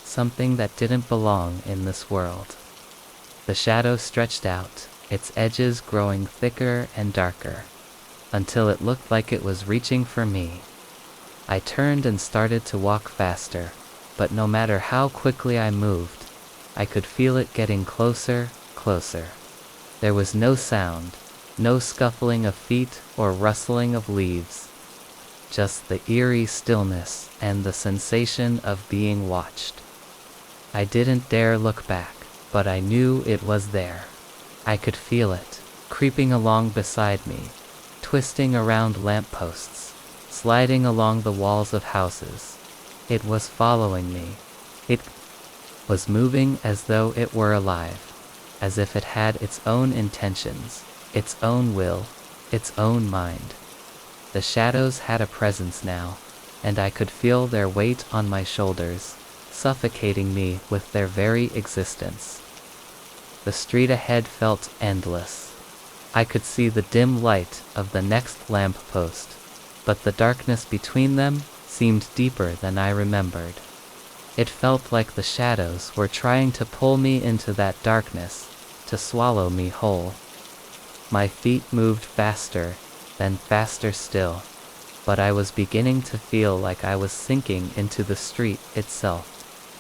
Something that didn't belong in this world. The shadow stretched out, its edges growing thicker and darker, until it looked like it was reaching for me. I turned and started to walk faster, but no matter how quickly I moved, I could feel it getting closer, closer. There was no sound, no scuffling of feet or rustling of leaves. Just the eerie stillness and the sensation of being watched. I didn't dare look back, but I knew it was there. I could feel it, creeping along beside me, twisting around lampposts, sliding along the walls of houses. It was following me. It was moving as though it were alive, as if it had its own intentions, its own will, its own mind. The shadows had a presence now, and I could feel their weight on my shoulders, suffocating me with their very existence. The street ahead felt endless. I could see the dim light of the next lamp post, but the darkness between them seemed deeper than I remembered. It felt like the shadows were trying to pull me into that darkness, to swallow me whole. My feet moved faster, then faster still, but I was beginning to feel like I was sinking into the street itself,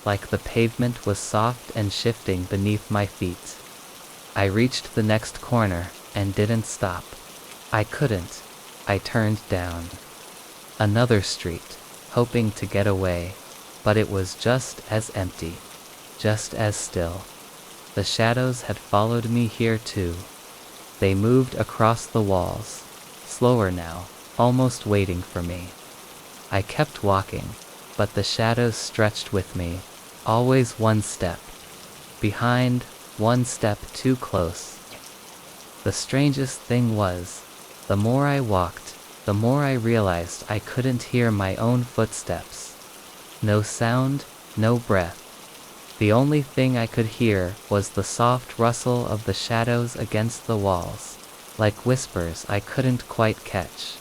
like the pavement was soft and shifting beneath my feet. I reached the next corner and didn't stop. I couldn't. I turned down another street, hoping to get away, but it was just as empty, just as still. The shadows had followed me here too. They moved across the walls, slower now, almost waiting for me. I kept walking, but the shadows stretched with me, always one step behind, one step too close. The strangest thing was, the more I walked, the more I realized I couldn't hear my own footsteps. No sound, no breath. The only thing I could hear was the soft rustle of the shadows against the walls, like whispers I couldn't quite catch.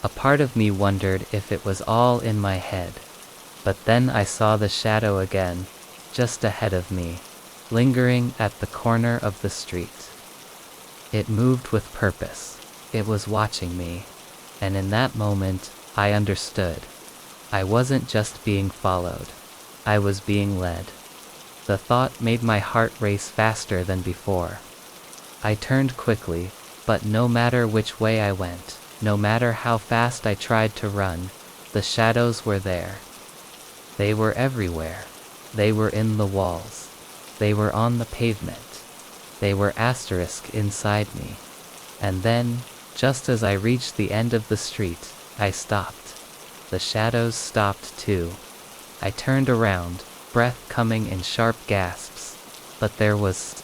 A part of me wondered if it was all in my head, but then I saw the shadow again, just ahead of me, lingering at the corner of the street. It moved with purpose. It was watching me, and in that moment, I understood. I wasn't just being followed. I was being led. The thought made my heart race faster than before. I turned quickly, but no matter which way I went, no matter how fast I tried to run, the shadows were there. They were everywhere. They were in the walls. They were on the pavement. They were asterisk inside me. And then, just as I reached the end of the street, I stopped. The shadows stopped too. I turned around, breath coming in sharp gasps, but there was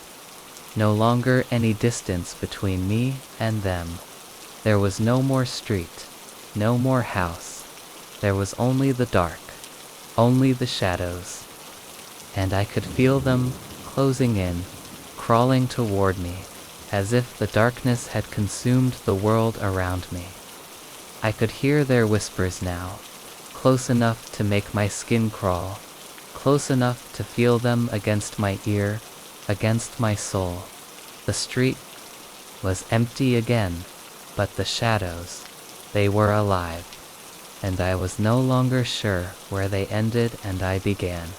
no longer any distance between me and them. There was no more street, no more house. There was only the dark, only the shadows. And I could feel them closing in, crawling toward me, as if the darkness had consumed the world around me. I could hear their whispers now, close enough to make my skin crawl, close enough to feel them against my ear, against my soul. The street was empty again, but the shadows, they were alive, and I was no longer sure where they ended and I began.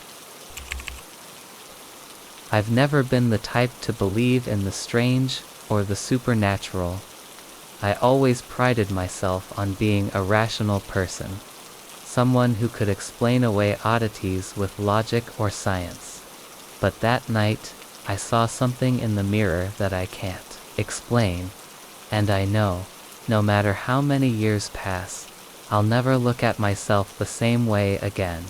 I've never been the type to believe in the strange or the supernatural. I always prided myself on being a rational person, someone who could explain away oddities with logic or science. But that night, I saw something in the mirror that I can't explain, and I know, no matter how many years pass, I'll never look at myself the same way again.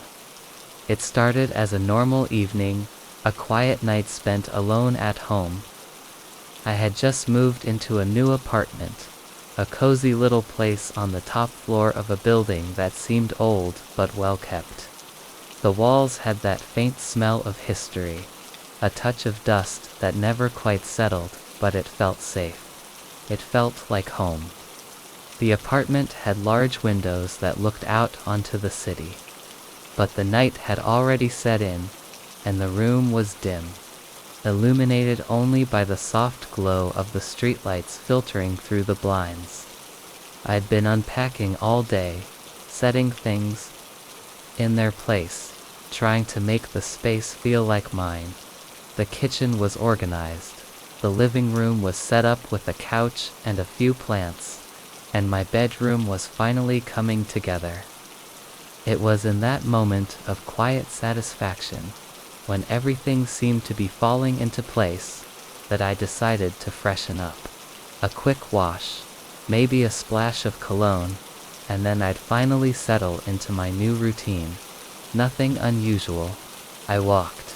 It started as a normal evening, a quiet night spent alone at home. I had just moved into a new apartment, a cozy little place on the top floor of a building that seemed old but well kept. The walls had that faint smell of history, a touch of dust that never quite settled, but it felt safe. It felt like home. The apartment had large windows that looked out onto the city. But the night had already set in, and the room was dim, illuminated only by the soft glow of the streetlights filtering through the blinds. I'd been unpacking all day, setting things in their place, trying to make the space feel like mine. The kitchen was organized. The living room was set up with a couch and a few plants, and my bedroom was finally coming together. It was in that moment of quiet satisfaction, when everything seemed to be falling into place, that I decided to freshen up. A quick wash, maybe a splash of cologne, and then I'd finally settle into my new routine. Nothing unusual. I walked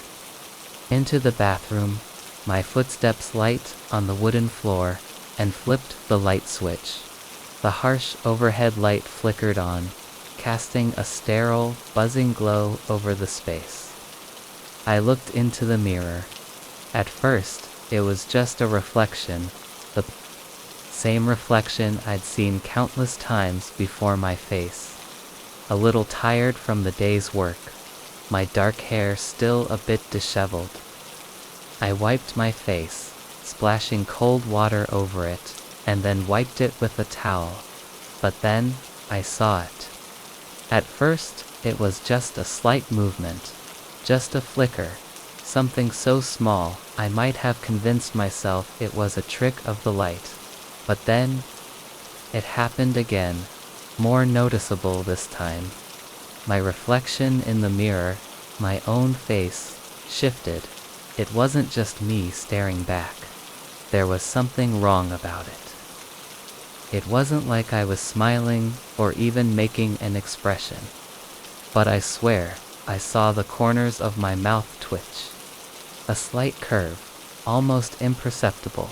into the bathroom, my footsteps light on the wooden floor, and flipped the light switch. The harsh overhead light flickered on, casting a sterile, buzzing glow over the space. I looked into the mirror. At first, it was just a reflection, the same reflection I'd seen countless times before my face. A little tired from the day's work, my dark hair still a bit disheveled. I wiped my face, splashing cold water over it, and then wiped it with a towel. But then, I saw it. At first, it was just a slight movement, just a flicker, something so small I might have convinced myself it was a trick of the light. But then, it happened again, more noticeable this time. My reflection in the mirror, my own face, shifted. It wasn't just me staring back. There was something wrong about it. It wasn't like I was smiling or even making an expression. But I swear, I saw the corners of my mouth twitch. A slight curve, almost imperceptible,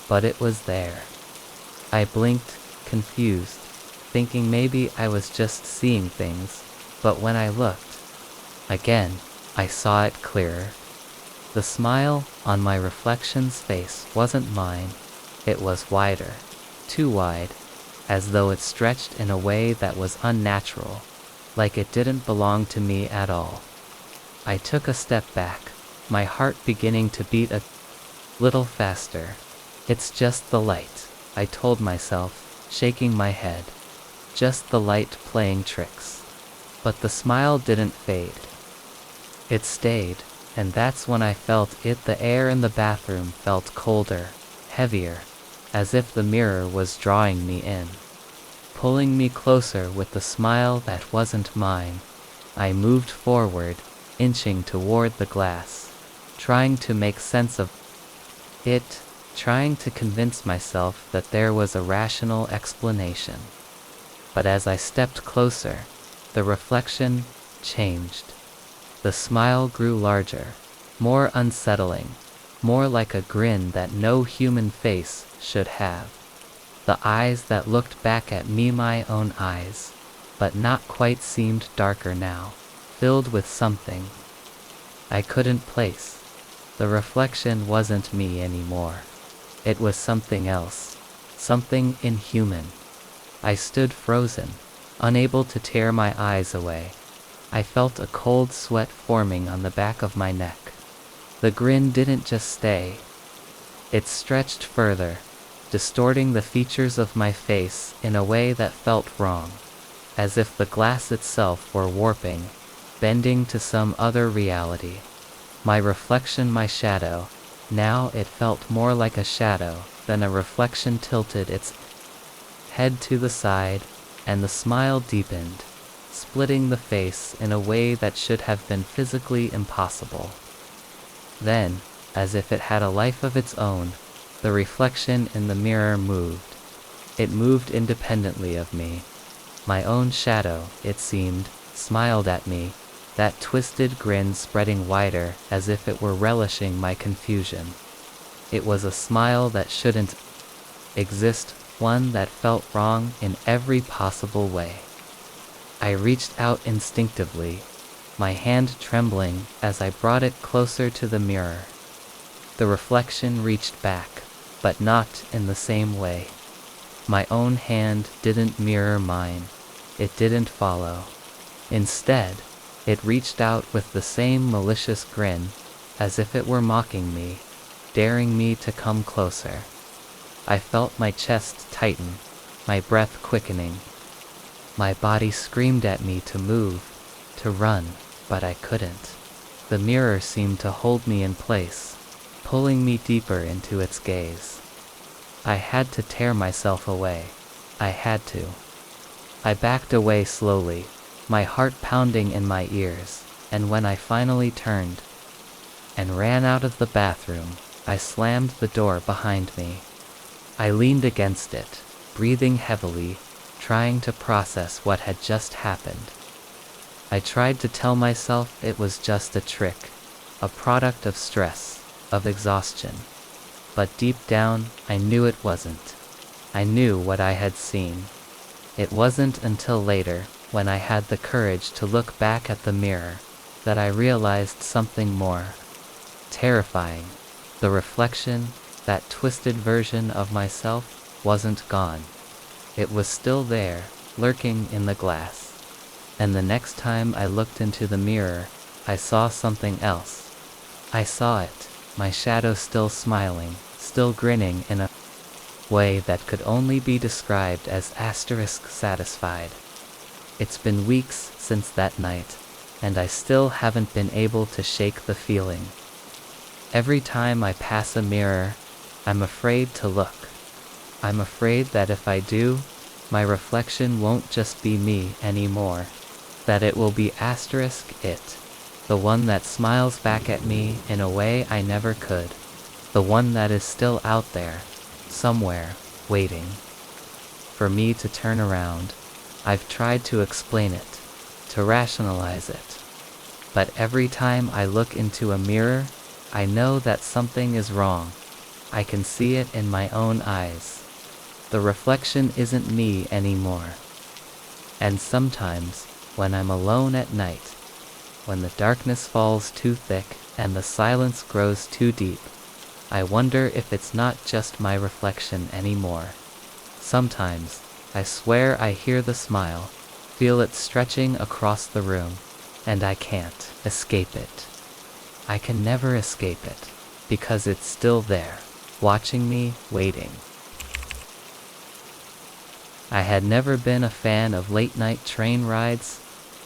but it was there. I blinked, confused, thinking maybe I was just seeing things, but when I looked, again, I saw it clearer. The smile on my reflection's face wasn't mine. It was wider, too wide, as though it stretched in a way that was unnatural, like it didn't belong to me at all. I took a step back, my heart beginning to beat a little faster. It's just the light, I told myself, shaking my head. Just the light playing tricks. But the smile didn't fade. It stayed, and that's when I felt it. The air in the bathroom felt colder, heavier, as if the mirror was drawing me in, pulling me closer with the smile that wasn't mine. I moved forward, inching toward the glass, trying to make sense of it, trying to convince myself that there was a rational explanation. But as I stepped closer, the reflection changed. The smile grew larger, more unsettling, more like a grin that no human face should have. The eyes that looked back at me, my own eyes, but not quite, seemed darker now, filled with something I couldn't place. The reflection wasn't me anymore. It was something else, something inhuman. I stood frozen, unable to tear my eyes away. I felt a cold sweat forming on the back of my neck. The grin didn't just stay. It stretched further, distorting the features of my face in a way that felt wrong, as if the glass itself were warping, bending to some other reality. My reflection, my shadow, now it felt more like a shadow than a reflection, tilted its head to the side, and the smile deepened, splitting the face in a way that should have been physically impossible. Then, as if it had a life of its own, the reflection in the mirror moved. It moved independently of me. My own shadow, it seemed, smiled at me, that twisted grin spreading wider as if it were relishing my confusion. It was a smile that shouldn't exist, one that felt wrong in every possible way. I reached out instinctively, my hand trembling as I brought it closer to the mirror. The reflection reached back, but not in the same way. My own hand didn't mirror mine. It didn't follow. Instead, it reached out with the same malicious grin, as if it were mocking me, daring me to come closer. I felt my chest tighten, my breath quickening. My body screamed at me to move, to run, but I couldn't. The mirror seemed to hold me in place, pulling me deeper into its gaze. I had to tear myself away. I had to. I backed away slowly, my heart pounding in my ears, and when I finally turned and ran out of the bathroom, I slammed the door behind me. I leaned against it, breathing heavily, trying to process what had just happened. I tried to tell myself it was just a trick, a product of stress, of exhaustion. But deep down, I knew it wasn't. I knew what I had seen. It wasn't until later, when I had the courage to look back at the mirror, that I realized something more terrifying. The reflection, that twisted version of myself, wasn't gone. It was still there, lurking in the glass. And the next time I looked into the mirror, I saw something else. I saw it, my shadow still smiling, still grinning in a way that could only be described as *satisfied. It's been weeks since that night, and I still haven't been able to shake the feeling. Every time I pass a mirror, I'm afraid to look. I'm afraid that if I do, my reflection won't just be me anymore, that it will be it, the one that smiles back at me in a way I never could, the one that is still out there, somewhere, waiting for me to turn around. I've tried to explain it, to rationalize it, but every time I look into a mirror, I know that something is wrong. I can see it in my own eyes. The reflection isn't me anymore. And sometimes, when I'm alone at night, when the darkness falls too thick and the silence grows too deep, I wonder if it's not just my reflection anymore. Sometimes, I swear I hear the smile, feel it stretching across the room, and I can't escape it. I can never escape it, because it's still there, watching me, waiting. I had never been a fan of late-night train rides,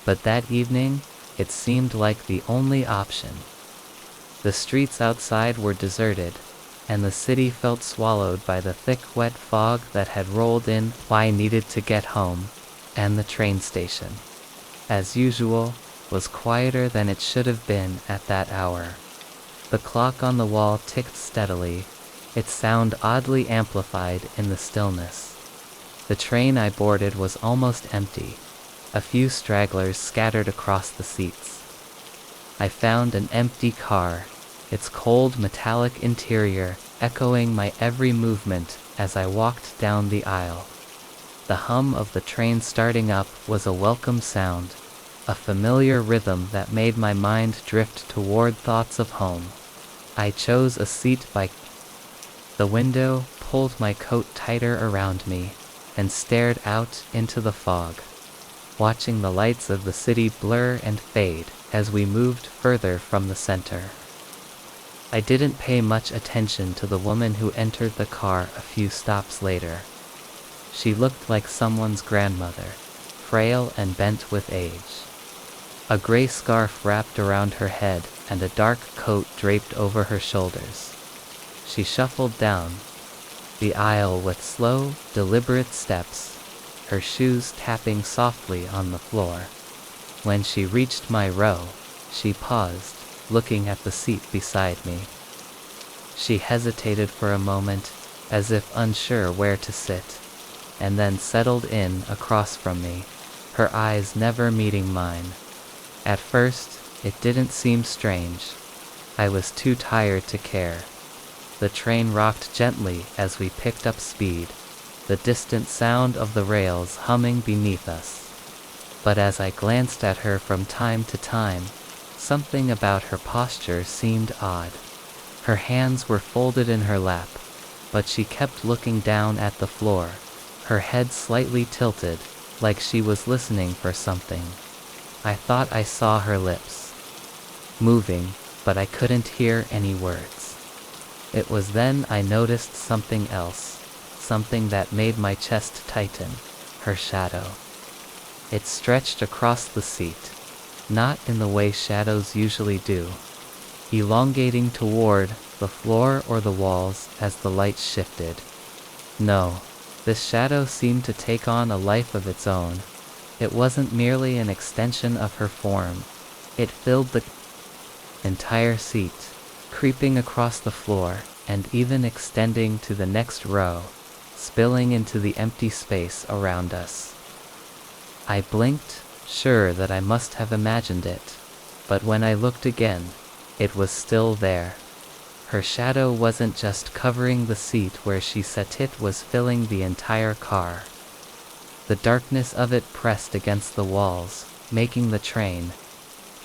but that evening, it seemed like the only option. The streets outside were deserted, and the city felt swallowed by the thick wet fog that had rolled in. I needed to get home, and the train station, as usual, was quieter than it should have been at that hour. The clock on the wall ticked steadily, its sound oddly amplified in the stillness. The train I boarded was almost empty, a few stragglers scattered across the seats. I found an empty car, its cold metallic interior echoing my every movement as I walked down the aisle. The hum of the train starting up was a welcome sound, a familiar rhythm that made my mind drift toward thoughts of home. I chose a seat by the window, pulled my coat tighter around me, and stared out into the fog, watching the lights of the city blur and fade as we moved further from the center. I didn't pay much attention to the woman who entered the car a few stops later. She looked like someone's grandmother, frail and bent with age. A gray scarf wrapped around her head and a dark coat draped over her shoulders. She shuffled down the aisle with slow, deliberate steps, her shoes tapping softly on the floor. When she reached my row, she paused, looking at the seat beside me. She hesitated for a moment, as if unsure where to sit, and then settled in across from me, her eyes never meeting mine. At first, it didn't seem strange. I was too tired to care. The train rocked gently as we picked up speed, the distant sound of the rails humming beneath us. But as I glanced at her from time to time, something about her posture seemed odd. Her hands were folded in her lap, but she kept looking down at the floor, her head slightly tilted, like she was listening for something. I thought I saw her lips moving, but I couldn't hear any words. It was then I noticed something else, something that made my chest tighten: her shadow. It stretched across the seat, not in the way shadows usually do, elongating toward the floor or the walls as the light shifted. No, this shadow seemed to take on a life of its own. It wasn't merely an extension of her form. It filled the entire seat, creeping across the floor, and even extending to the next row, spilling into the empty space around us. I blinked, sure that I must have imagined it, but when I looked again, it was still there. Her shadow wasn't just covering the seat where she sat, it was filling the entire car. The darkness of it pressed against the walls, making the train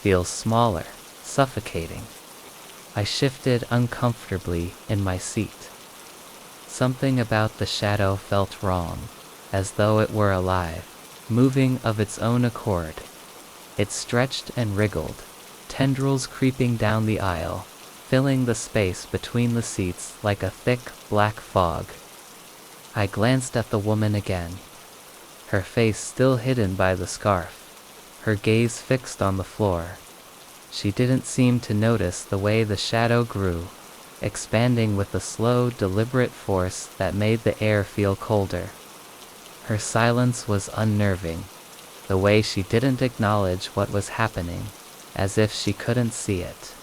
feel smaller, suffocating. I shifted uncomfortably in my seat. Something about the shadow felt wrong, as though it were alive, moving of its own accord. It stretched and wriggled, tendrils creeping down the aisle, filling the space between the seats like a thick, black fog. I glanced at the woman again, her face still hidden by the scarf, her gaze fixed on the floor. She didn't seem to notice the way the shadow grew, expanding with a slow, deliberate force that made the air feel colder. Her silence was unnerving, the way she didn't acknowledge what was happening, as if she couldn't see it.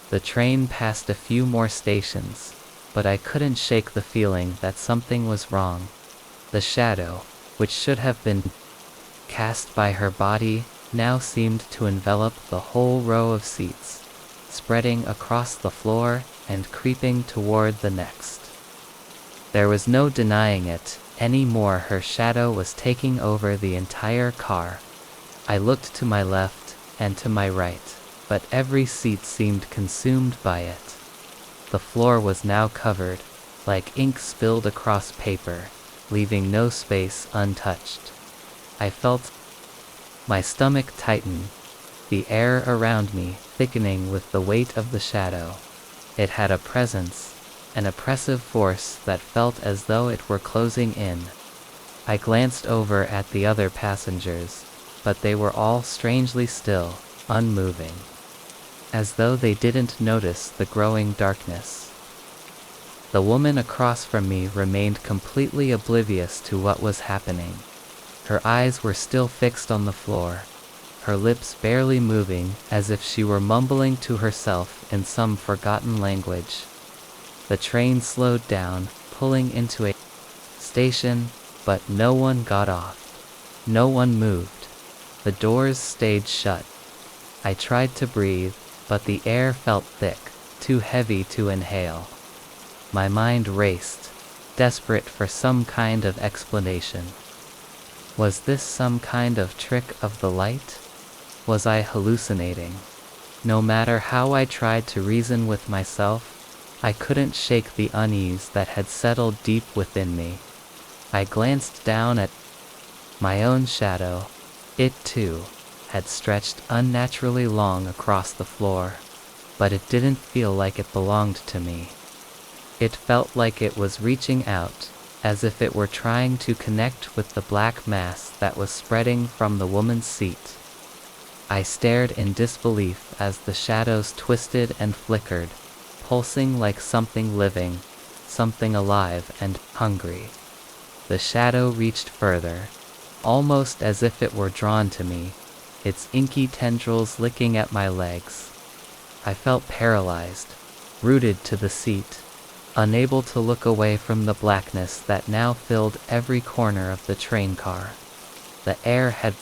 The train passed a few more stations, but I couldn't shake the feeling that something was wrong. The shadow, which should have been cast by her body, now seemed to envelop the whole row of seats, spreading across the floor and creeping toward the next. There was no denying it anymore. Her shadow was taking over the entire car. I looked to my left and to my right, but every seat seemed consumed by it. The floor was now covered, like ink spilled across paper, leaving no space untouched. I felt my stomach tighten, the air around me thickening with the weight of the shadow. It had a presence, an oppressive force that felt as though it were closing in. I glanced over at the other passengers, but they were all strangely still, unmoving, as though they didn't notice the growing darkness. The woman across from me remained completely oblivious to what was happening. Her eyes were still fixed on the floor, her lips barely moving, as if she were mumbling to herself in some forgotten language. The train slowed down, pulling into a station, but no one got off. No one moved. The doors stayed shut. I tried to breathe, but the air felt thick, too heavy to inhale. My mind raced, desperate for some kind of explanation. Was this some kind of trick of the light? Was I hallucinating? No matter how I tried to reason with myself, I couldn't shake the unease that had settled deep within me. I glanced down at my own shadow. It, too, had stretched unnaturally long across the floor, but it didn't feel like it belonged to me. It felt like it was reaching out, as if it were trying to connect with the black mass that was spreading from the woman's seat. I stared in disbelief as the shadows twisted and flickered, pulsing like something living, something alive and hungry. The shadow reached further, almost as if it were drawn to me, its inky tendrils licking at my legs. I felt paralyzed, rooted to the seat, unable to look away from the blackness that now filled every corner of the train car. The air had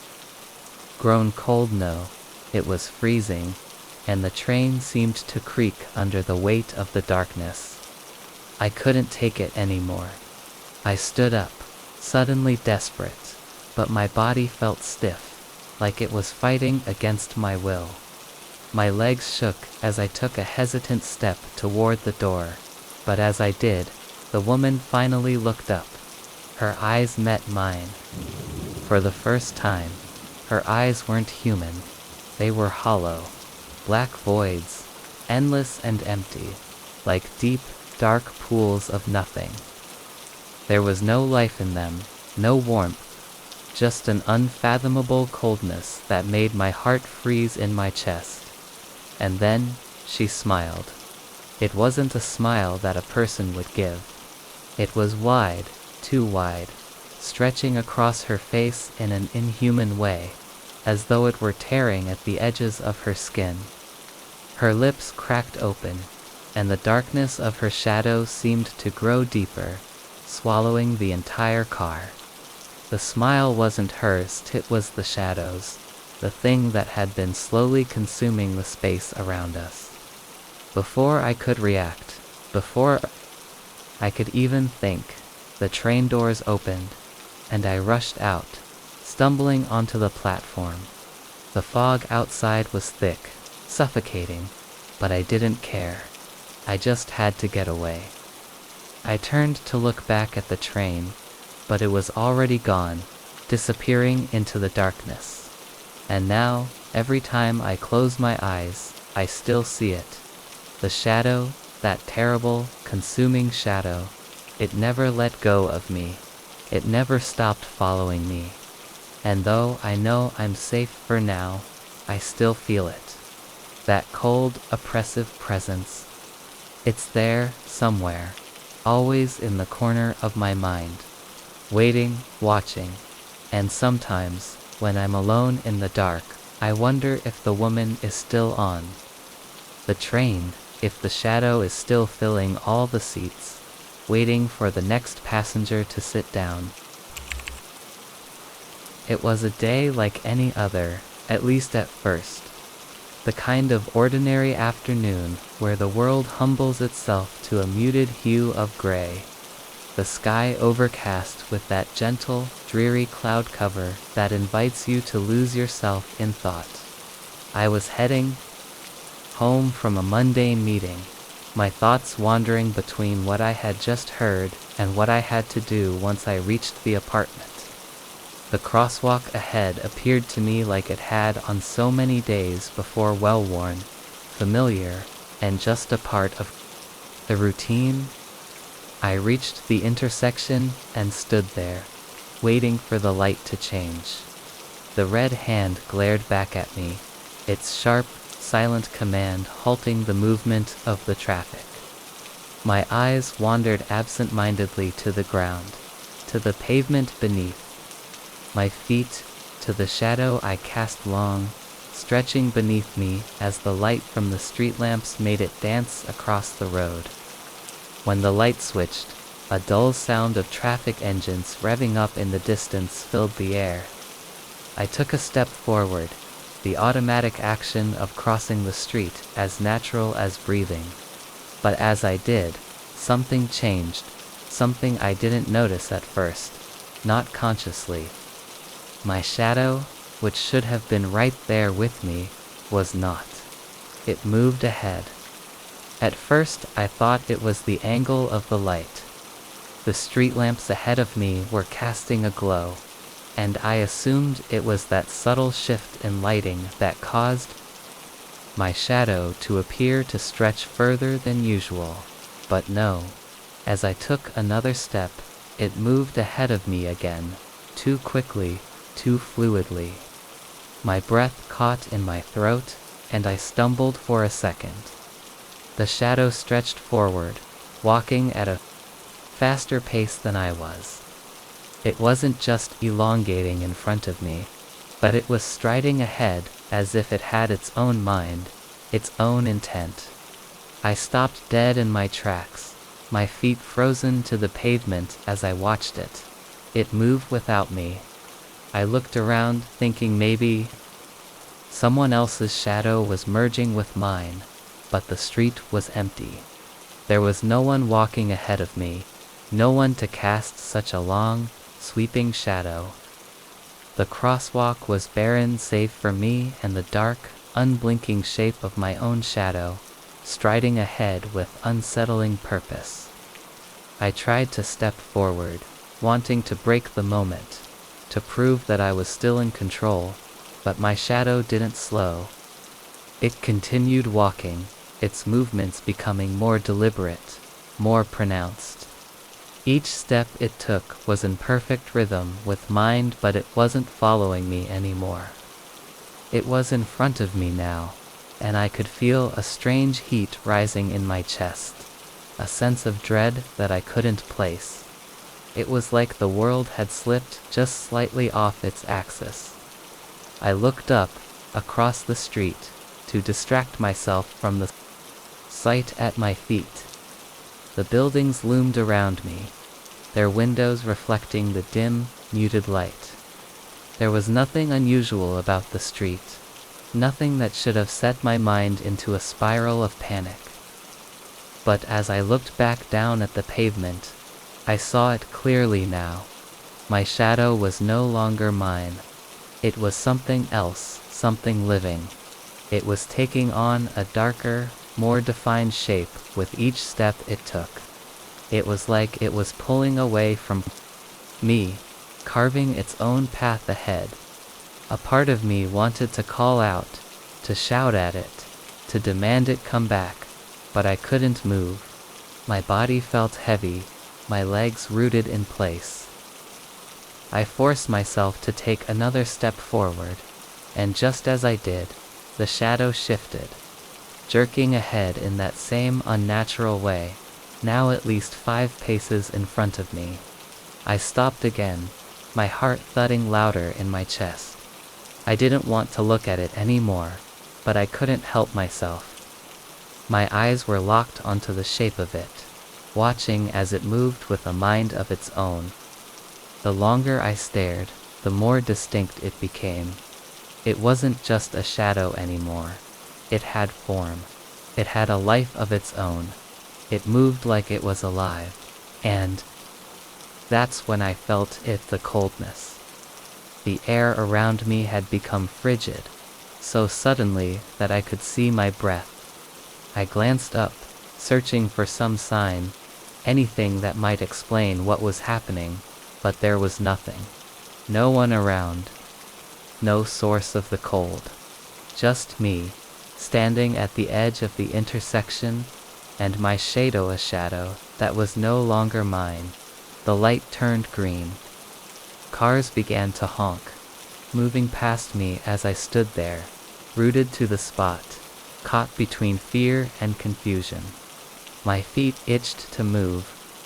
grown cold. No, it was freezing, and the train seemed to creak under the weight of the darkness. I couldn't take it anymore. I stood up, suddenly desperate, but my body felt stiff, like it was fighting against my will. My legs shook as I took a hesitant step toward the door, but as I did, the woman finally looked up. Her eyes met mine. For the first time, her eyes weren't human. They were hollow, black voids, endless and empty, like deep, dark pools of nothing. There was no life in them, no warmth, just an unfathomable coldness that made my heart freeze in my chest. And then, she smiled. It wasn't a smile that a person would give. It was wide, too wide, stretching across her face in an inhuman way, as though it were tearing at the edges of her skin. Her lips cracked open, and the darkness of her shadow seemed to grow deeper, swallowing the entire car. The smile wasn't hers, it was the shadow's, the thing that had been slowly consuming the space around us. Before I could react, before I could even think, the train doors opened, and I rushed out, stumbling onto the platform. The fog outside was thick, suffocating, but I didn't care. I just had to get away. I turned to look back at the train, but it was already gone, disappearing into the darkness. And now, every time I close my eyes, I still see it. The shadow, that terrible, consuming shadow, it never let go of me. It never stopped following me. And though I know I'm safe for now, I still feel it. That cold, oppressive presence. It's there, somewhere, always in the corner of my mind. Waiting, watching. And sometimes, when I'm alone in the dark, I wonder if the woman is still on the train, if the shadow is still filling all the seats, waiting for the next passenger to sit down. It was a day like any other, at least at first. The kind of ordinary afternoon where the world humbles itself to a muted hue of gray. The sky overcast with that gentle, dreary cloud cover that invites you to lose yourself in thought. I was heading home from a mundane meeting, my thoughts wandering between what I had just heard and what I had to do once I reached the apartment. The crosswalk ahead appeared to me like it had on so many days before, well-worn, familiar, and just a part of the routine. I reached the intersection and stood there, waiting for the light to change. The red hand glared back at me, its sharp, silent command halting the movement of the traffic. My eyes wandered absent-mindedly to the ground, to the pavement beneath, my feet, to the shadow I cast long, stretching beneath me as the light from the street lamps made it dance across the road. When the light switched, a dull sound of traffic engines revving up in the distance filled the air. I took a step forward, the automatic action of crossing the street as natural as breathing. But as I did, something changed, something I didn't notice at first, not consciously. My shadow, which should have been right there with me, was not. It moved ahead. At first I thought it was the angle of the light. The street lamps ahead of me were casting a glow, and I assumed it was that subtle shift in lighting that caused my shadow to appear to stretch further than usual. But no. As I took another step, it moved ahead of me again, too quickly, too fluidly. My breath caught in my throat, and I stumbled for a second. The shadow stretched forward, walking at a faster pace than I was. It wasn't just elongating in front of me, but it was striding ahead as if it had its own mind, its own intent. I stopped dead in my tracks, my feet frozen to the pavement as I watched it. It moved without me. I looked around, thinking maybe someone else's shadow was merging with mine, but the street was empty. There was no one walking ahead of me, no one to cast such a long, sweeping shadow. The crosswalk was barren save for me and the dark, unblinking shape of my own shadow, striding ahead with unsettling purpose. I tried to step forward, wanting to break the moment, to prove that I was still in control, but my shadow didn't slow. It continued walking, its movements becoming more deliberate, more pronounced. Each step it took was in perfect rhythm with mine, but it wasn't following me anymore. It was in front of me now, and I could feel a strange heat rising in my chest, a sense of dread that I couldn't place. It was like the world had slipped just slightly off its axis. I looked up, across the street, to distract myself from the sight at my feet. The buildings loomed around me, their windows reflecting the dim, muted light. There was nothing unusual about the street, nothing that should have set my mind into a spiral of panic. But as I looked back down at the pavement, I saw it clearly now. My shadow was no longer mine. It was something else, something living. It was taking on a darker, more defined shape with each step it took. It was like it was pulling away from me, carving its own path ahead. A part of me wanted to call out, to shout at it, to demand it come back, but I couldn't move. My body felt heavy, my legs rooted in place. I forced myself to take another step forward, and just as I did, the shadow shifted, jerking ahead in that same unnatural way, now at least 5 paces in front of me. I stopped again, my heart thudding louder in my chest. I didn't want to look at it anymore, but I couldn't help myself. My eyes were locked onto the shape of it, watching as it moved with a mind of its own. The longer I stared, the more distinct it became. It wasn't just a shadow anymore. It had form. It had a life of its own. It moved like it was alive. And that's when I felt the coldness. The air around me had become frigid, so suddenly that I could see my breath. I glanced up, searching for some sign, anything that might explain what was happening, but there was nothing. No one around. No source of the cold. Just me, standing at the edge of the intersection, and my shadow, a shadow that was no longer mine. The light turned green. Cars began to honk, moving past me as I stood there, rooted to the spot, caught between fear and confusion. My feet itched to move,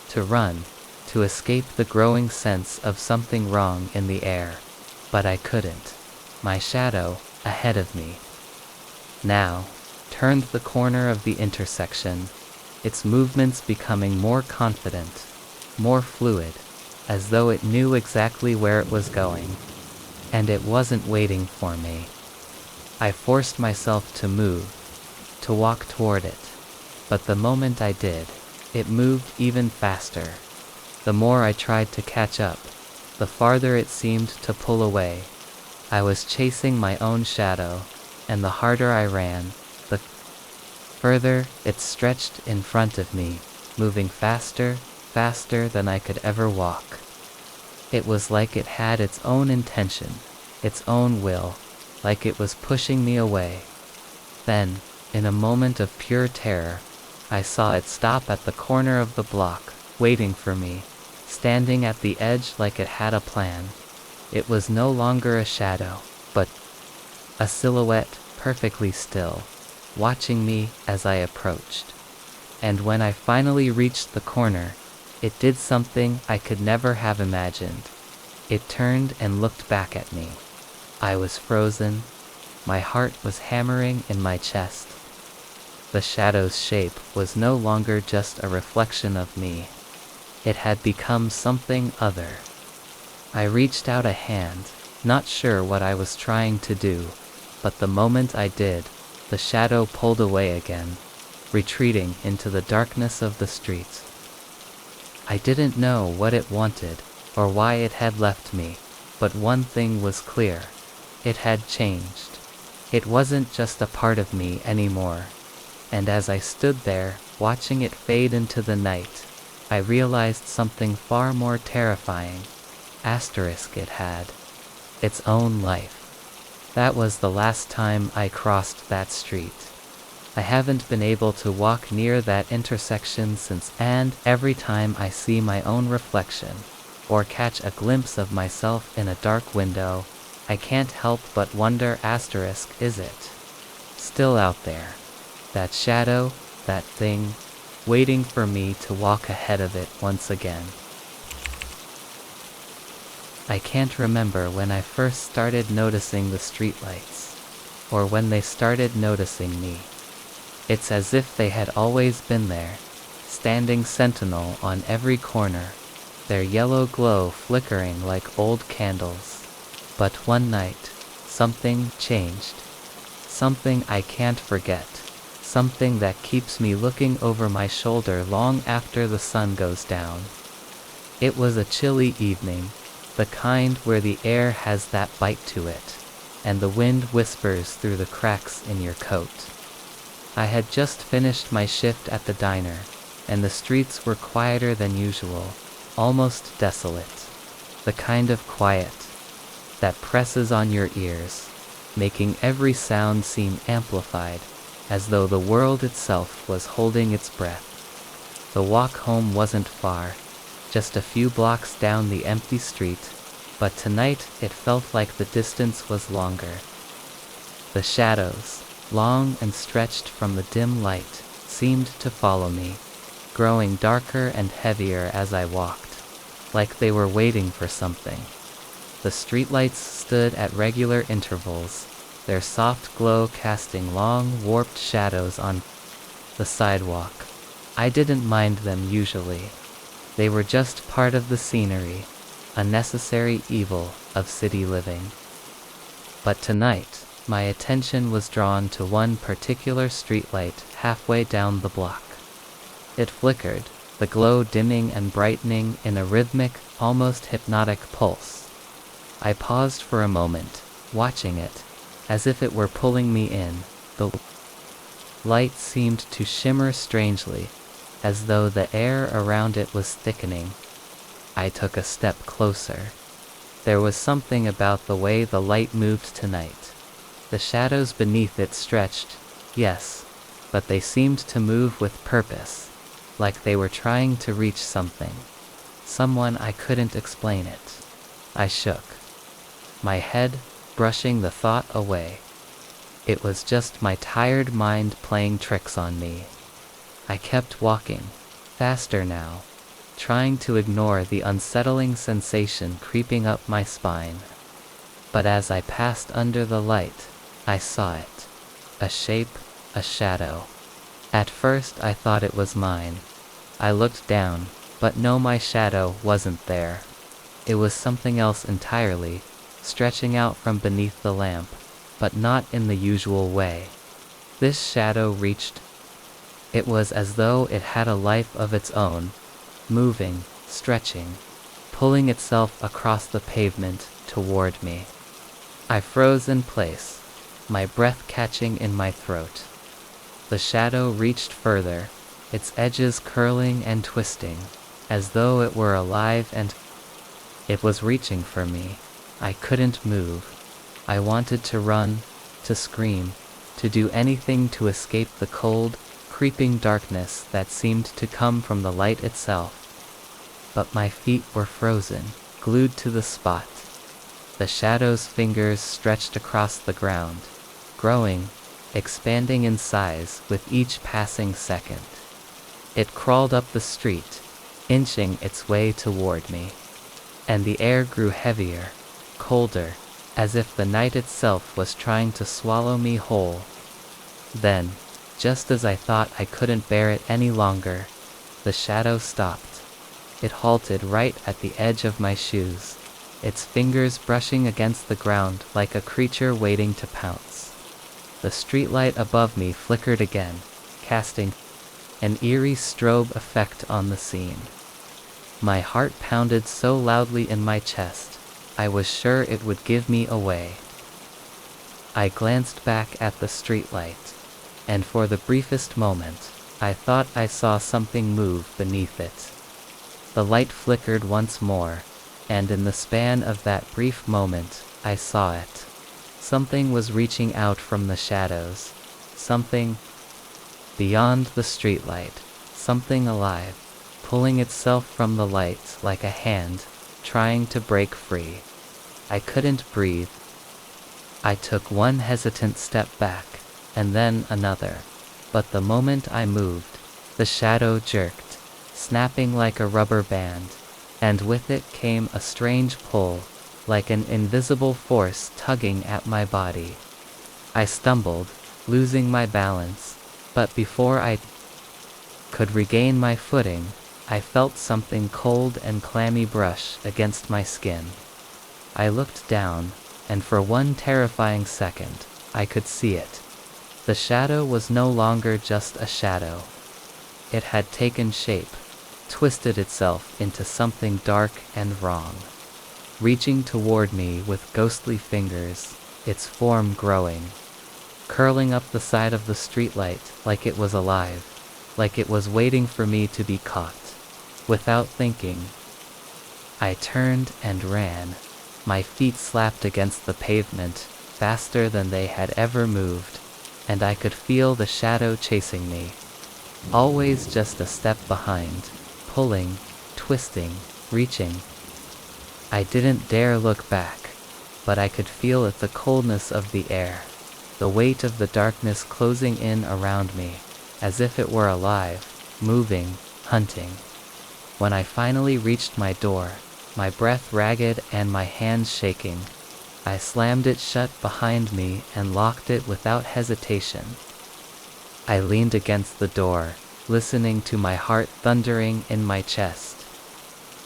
to run, to escape the growing sense of something wrong in the air. But I couldn't. My shadow, ahead of me, now, turned the corner of the intersection, its movements becoming more confident, more fluid, as though it knew exactly where it was going. And it wasn't waiting for me. I forced myself to move, to walk toward it. But the moment I did, it moved even faster. The more I tried to catch up, the farther it seemed to pull away. I was chasing my own shadow, and the harder I ran, the further it stretched in front of me, moving faster, faster than I could ever walk. It was like it had its own intention, its own will, like it was pushing me away. Then, in a moment of pure terror, I saw it stop at the corner of the block, waiting for me, standing at the edge like it had a plan. It was no longer a shadow, but a silhouette, perfectly still, watching me as I approached. And when I finally reached the corner, it did something I could never have imagined. It turned and looked back at me. I was frozen. My heart was hammering in my chest. The shadow's shape was no longer just a reflection of me. It had become something other. I reached out a hand, not sure what I was trying to do, but the moment I did, the shadow pulled away again, retreating into the darkness of the streets. I didn't know what it wanted, or why it had left me, but one thing was clear. It had changed. It wasn't just a part of me anymore. And as I stood there, watching it fade into the night, I realized something far more terrifying. It had its own life. That was the last time I crossed that street. I haven't been able to walk near that intersection since, and every time I see my own reflection, or catch a glimpse of myself in a dark window, I can't help but wonder, is it still out there? That shadow, that thing, waiting for me to walk ahead of it once again. I can't remember when I first started noticing the streetlights, or when they started noticing me. It's as if they had always been there, standing sentinel on every corner, their yellow glow flickering like old candles. But one night, something changed. Something I can't forget. Something that keeps me looking over my shoulder long after the sun goes down. It was a chilly evening, the kind where the air has that bite to it, and the wind whispers through the cracks in your coat. I had just finished my shift at the diner, and the streets were quieter than usual, almost desolate. The kind of quiet that presses on your ears, making every sound seem amplified, as though the world itself was holding its breath. The walk home wasn't far, just a few blocks down the empty street, but tonight it felt like the distance was longer. The shadows, long and stretched from the dim light, seemed to follow me, growing darker and heavier as I walked, like they were waiting for something. The streetlights stood at regular intervals, their soft glow casting long, warped shadows on the sidewalk. I didn't mind them usually. They were just part of the scenery, a necessary evil of city living. But tonight, my attention was drawn to one particular streetlight halfway down the block. It flickered, the glow dimming and brightening in a rhythmic, almost hypnotic pulse. I paused for a moment, watching it, as if it were pulling me in. The light seemed to shimmer strangely, as though the air around it was thickening. I took a step closer. There was something about the way the light moved tonight. The shadows beneath it stretched, yes, but they seemed to move with purpose, like they were trying to reach something. Someone I couldn't explain it. I shook, my head brushing the thought away. It was just my tired mind playing tricks on me. I kept walking, faster now, trying to ignore the unsettling sensation creeping up my spine. But as I passed under the light, I saw it. A shape, a shadow. At first I thought it was mine. I looked down, but no, my shadow wasn't there. It was something else entirely, stretching out from beneath the lamp, but not in the usual way. This shadow reached. It was as though it had a life of its own, moving, stretching, pulling itself across the pavement toward me. I froze in place, my breath catching in my throat. The shadow reached further, its edges curling and twisting, as though it were alive, and it was reaching for me. I couldn't move. I wanted to run, to scream, to do anything to escape the cold, creeping darkness that seemed to come from the light itself. But my feet were frozen, glued to the spot. The shadow's fingers stretched across the ground, growing, expanding in size with each passing second. It crawled up the street, inching its way toward me. And the air grew heavier, colder, as if the night itself was trying to swallow me whole. Then, just as I thought I couldn't bear it any longer, the shadow stopped. It halted right at the edge of my shoes, its fingers brushing against the ground like a creature waiting to pounce. The streetlight above me flickered again, casting an eerie strobe effect on the scene. My heart pounded so loudly in my chest, I was sure it would give me away. I glanced back at the streetlight, and for the briefest moment, I thought I saw something move beneath it. The light flickered once more, and in the span of that brief moment, I saw it. Something was reaching out from the shadows. Something beyond the streetlight. Something alive, pulling itself from the light like a hand, trying to break free. I couldn't breathe. I took one hesitant step back, and then another. But the moment I moved, the shadow jerked, snapping like a rubber band, and with it came a strange pull, like an invisible force tugging at my body. I stumbled, losing my balance, but before I could regain my footing, I felt something cold and clammy brush against my skin. I looked down, and for one terrifying second, I could see it. The shadow was no longer just a shadow. It had taken shape, twisted itself into something dark and wrong. Reaching toward me with ghostly fingers, its form growing, curling up the side of the streetlight like it was alive, like it was waiting for me to be caught. Without thinking, I turned and ran. My feet slapped against the pavement, faster than they had ever moved, and I could feel the shadow chasing me. Always just a step behind, pulling, twisting, reaching. I didn't dare look back, but I could feel the coldness of the air, the weight of the darkness closing in around me, as if it were alive, moving, hunting. When I finally reached my door, my breath ragged and my hands shaking, I slammed it shut behind me and locked it without hesitation. I leaned against the door, listening to my heart thundering in my chest.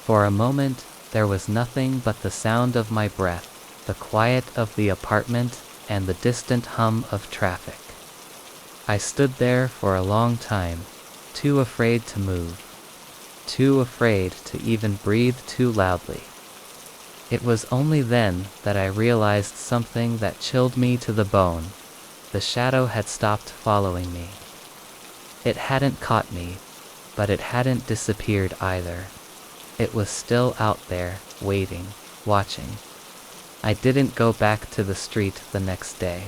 For a moment, there was nothing but the sound of my breath, the quiet of the apartment, and the distant hum of traffic. I stood there for a long time, too afraid to move, too afraid to even breathe too loudly. It was only then that I realized something that chilled me to the bone. The shadow had stopped following me. It hadn't caught me, but it hadn't disappeared either. It was still out there, waiting, watching. I didn't go back to the street the next day.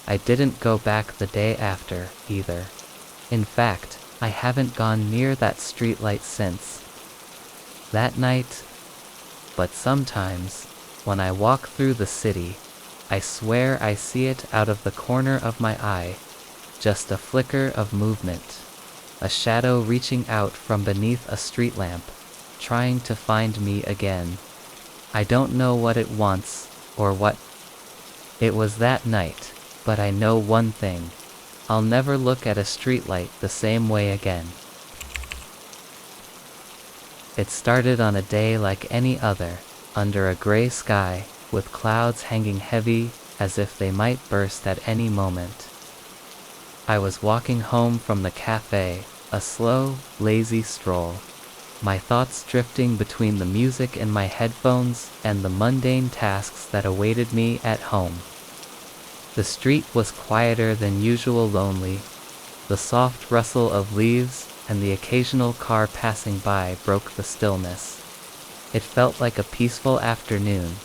I didn't go back the day after, either. In fact, I haven't gone near that streetlight since that night. But sometimes, when I walk through the city, I swear I see it out of the corner of my eye, just a flicker of movement, a shadow reaching out from beneath a street lamp, trying to find me again. I don't know what it wants, or what it was that night, but I know one thing. I'll never look at a streetlight the same way again. It started on a day like any other, under a gray sky, with clouds hanging heavy, as if they might burst at any moment. I was walking home from the cafe, a slow, lazy stroll, my thoughts drifting between the music in my headphones and the mundane tasks that awaited me at home. The street was quieter than usual, lonely. The soft rustle of leaves and the occasional car passing by broke the stillness. It felt like a peaceful afternoon,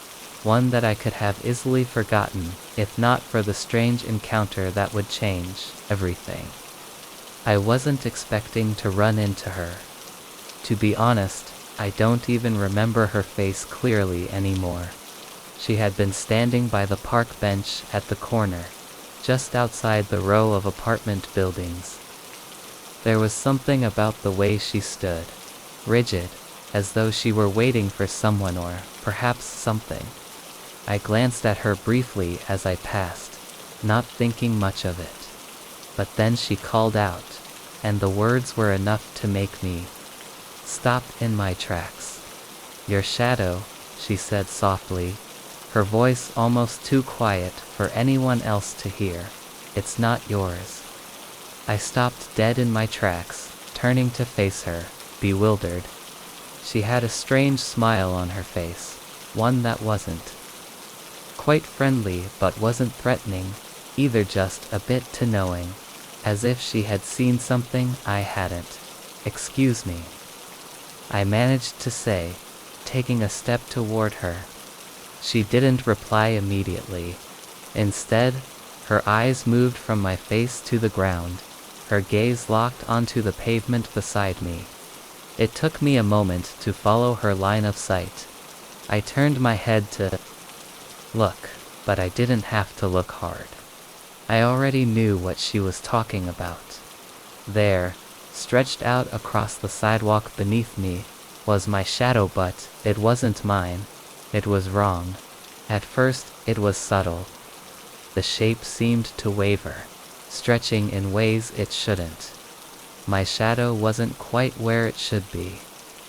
one that I could have easily forgotten, if not for the strange encounter that would change everything. I wasn't expecting to run into her. To be honest, I don't even remember her face clearly anymore. She had been standing by the park bench at the corner, just outside the row of apartment buildings. There was something about the way she stood, rigid, as though she were waiting for someone or perhaps something. I glanced at her briefly as I passed, not thinking much of it. But then she called out, and the words were enough to make me stop in my tracks. "Your shadow," she said softly, her voice almost too quiet for anyone else to hear. "It's not yours." I stopped dead in my tracks, turning to face her, bewildered. She had a strange smile on her face, one that wasn't quite friendly but wasn't threatening, either, just a bit too knowing, as if she had seen something I hadn't. "Excuse me." I managed to say, taking a step toward her. She didn't reply immediately. Instead, her eyes moved from my face to the ground, her gaze locked onto the pavement beside me. It took me a moment to follow her line of sight. I turned my head to look, but I didn't have to look hard. I already knew what she was talking about. There, stretched out across the sidewalk beneath me, was my shadow, but it wasn't mine. It was wrong. At first, it was subtle. The shape seemed to waver, stretching in ways it shouldn't. My shadow wasn't quite where it should be.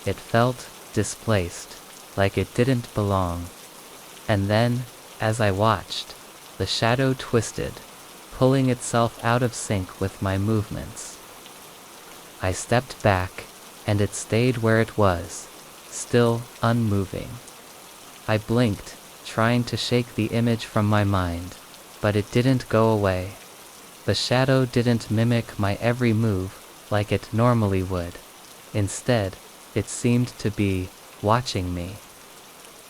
It felt displaced, like it didn't belong. And then, as I watched, the shadow twisted, pulling itself out of sync with my movements. I stepped back, and it stayed where it was, still unmoving. I blinked, trying to shake the image from my mind, but it didn't go away. The shadow didn't mimic my every move like it normally would. Instead, it seemed to be watching me.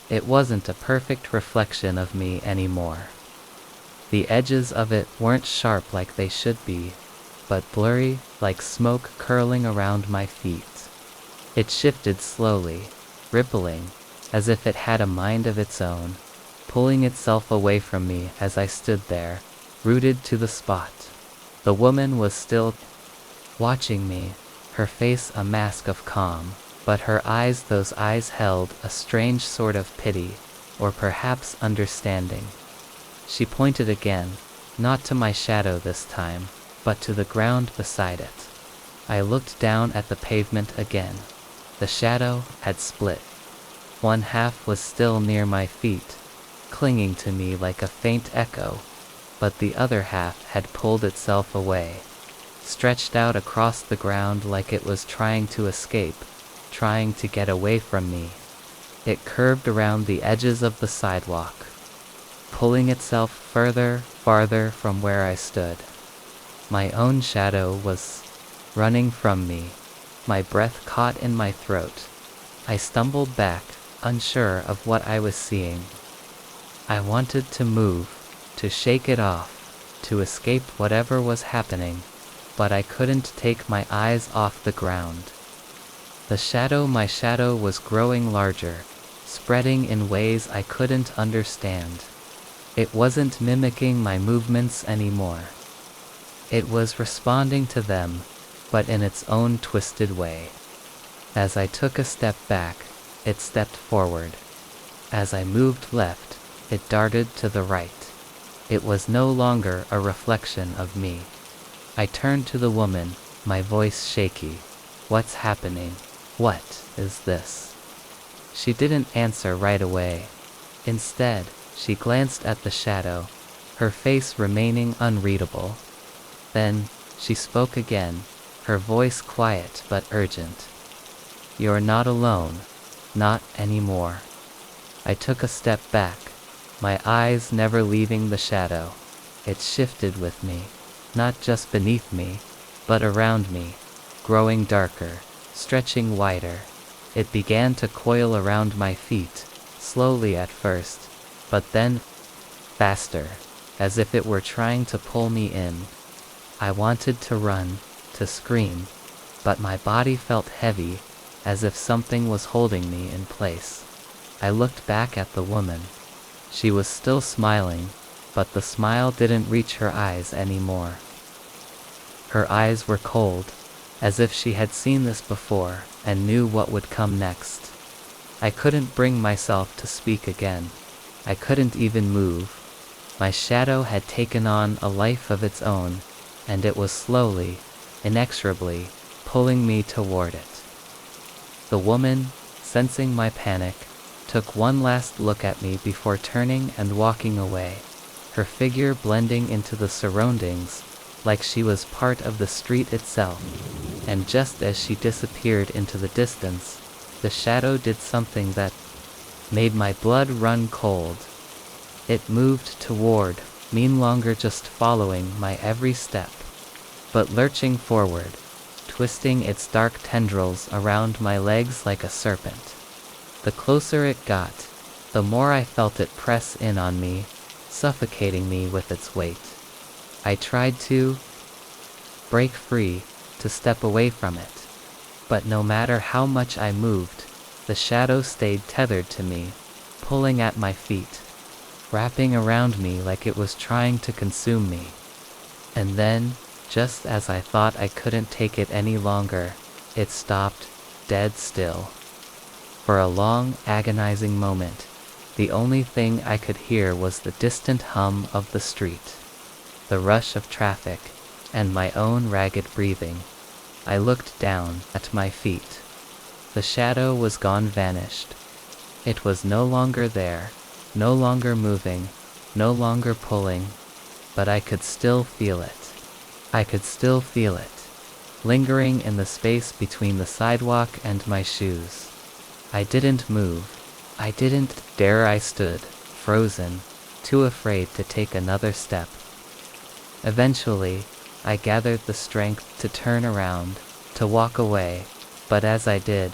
It wasn't a perfect reflection of me anymore. The edges of it weren't sharp like they should be, but blurry like smoke curling around my feet. It shifted slowly, rippling, as if it had a mind of its own, pulling itself away from me as I stood there, rooted to the spot. The woman was still watching me, her face a mask of calm, but her eyes, those eyes held a strange sort of pity, or perhaps understanding. She pointed again, not to my shadow this time, but to the ground beside it. I looked down at the pavement again. The shadow had split. One half was still near my feet, clinging to me like a faint echo, but the other half had pulled itself away, stretched out across the ground like it was trying to escape, trying to get away from me. It curved around the edges of the sidewalk, pulling itself farther from where I stood. My own shadow was running from me, my breath caught in my throat. I stumbled back, unsure of what I was seeing. I wanted to move, to shake it off, to escape whatever was happening, but I couldn't take my eyes off the ground. My shadow was growing larger, spreading in ways I couldn't understand. It wasn't mimicking my movements anymore. It was responding to them, but in its own twisted way. As I took a step back, it stepped forward. As I moved left, it darted to the right. It was no longer a reflection of me. I turned to the woman, my voice shaky. "What's happening? What is this?" She didn't answer right away. Instead, she glanced at the shadow, her face remaining unreadable. Then, she spoke again, her voice quiet but urgent. "You're not alone. Not anymore." I took a step back, my eyes never leaving the shadow. It shifted with me, not just beneath me, but around me, growing darker, stretching wider. It began to coil around my feet, slowly at first, but then faster, as if it were trying to pull me in. I wanted to run, to scream, but my body felt heavy, as if something was holding me in place. I looked back at the woman. She was still smiling, but the smile didn't reach her eyes anymore. Her eyes were cold, as if she had seen this before and knew what would come next. I couldn't bring myself to speak again. I couldn't even move. My shadow had taken on a life of its own, and it was slowly, inexorably, pulling me toward it. The woman, sensing my panic, took one last look at me before turning and walking away, her figure blending into the surroundings like she was part of the street itself. And just as she disappeared into the distance, the shadow did something that made my blood run cold. It moved toward me, no longer just following my every step, but lurching forward, twisting its dark tendrils around my legs like a serpent. The closer it got, the more I felt it press in on me, suffocating me with its weight. I tried to break free, to step away from it. But no matter how much I moved, the shadow stayed tethered to me, pulling at my feet, wrapping around me like it was trying to consume me. And then, just as I thought I couldn't take it any longer, it stopped, dead still. For a long, agonizing moment, the only thing I could hear was the distant hum of the street, the rush of traffic, and my own ragged breathing. I looked down at my feet. The shadow was gone, vanished. It was no longer there, no longer moving, no longer pulling, but I could still feel it. I could still feel it, lingering in the space between the sidewalk and my shoes. I didn't move. I didn't dare. I stood, frozen, too afraid to take another step. Eventually, I gathered the strength to turn around, to walk away, but as I did,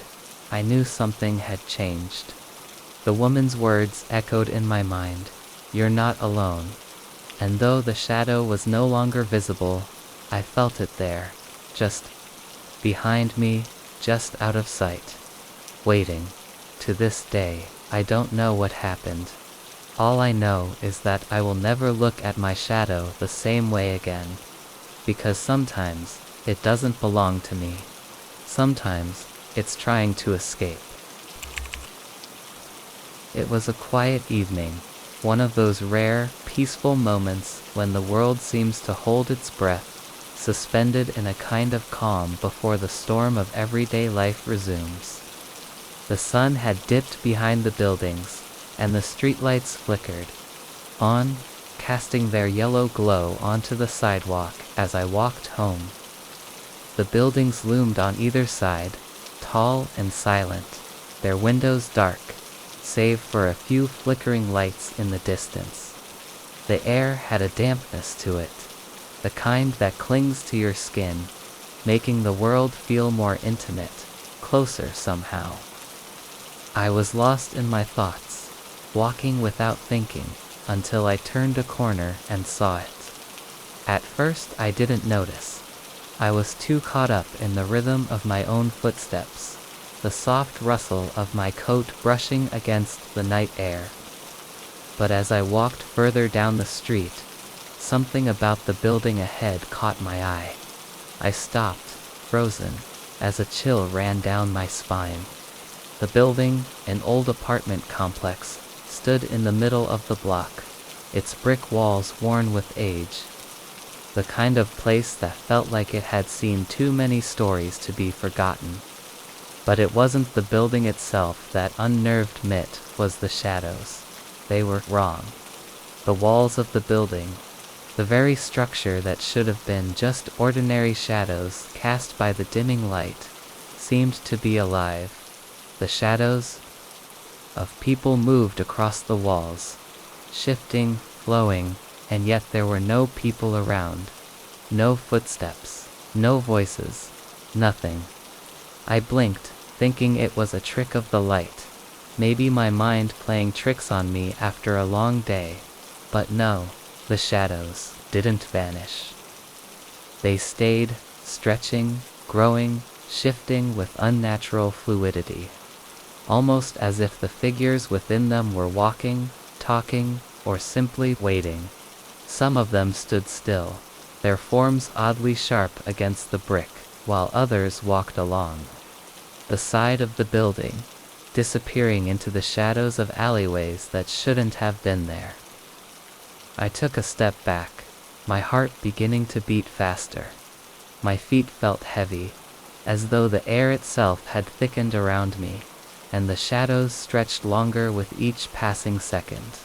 I knew something had changed. The woman's words echoed in my mind, "You're not alone." And though the shadow was no longer visible, I felt it there, just behind me, just out of sight, waiting. To this day, I don't know what happened. All I know is that I will never look at my shadow the same way again. Because sometimes, it doesn't belong to me. Sometimes, it's trying to escape. It was a quiet evening, one of those rare, peaceful moments when the world seems to hold its breath, suspended in a kind of calm before the storm of everyday life resumes. The sun had dipped behind the buildings, and the streetlights flickered on, casting their yellow glow onto the sidewalk as I walked home. The buildings loomed on either side, tall and silent, their windows dark, save for a few flickering lights in the distance. The air had a dampness to it, the kind that clings to your skin, making the world feel more intimate, closer somehow. I was lost in my thoughts, walking without thinking, until I turned a corner and saw it. At first I didn't notice. I was too caught up in the rhythm of my own footsteps, the soft rustle of my coat brushing against the night air. But as I walked further down the street, something about the building ahead caught my eye. I stopped, frozen, as a chill ran down my spine. The building, an old apartment complex, stood in the middle of the block, its brick walls worn with age. The kind of place that felt like it had seen too many stories to be forgotten. But it wasn't the building itself that unnerved me, it was the shadows. They were wrong. The walls of the building, the very structure that should have been just ordinary shadows cast by the dimming light, seemed to be alive. The shadows of people moved across the walls, shifting, flowing, and yet there were no people around. No footsteps, no voices, nothing. I blinked, thinking it was a trick of the light, maybe my mind playing tricks on me after a long day. But no, the shadows didn't vanish. They stayed, stretching, growing, shifting with unnatural fluidity, almost as if the figures within them were walking, talking, or simply waiting. Some of them stood still, their forms oddly sharp against the brick, while others walked along the side of the building, disappearing into the shadows of alleyways that shouldn't have been there. I took a step back, my heart beginning to beat faster. My feet felt heavy, as though the air itself had thickened around me, and the shadows stretched longer with each passing second.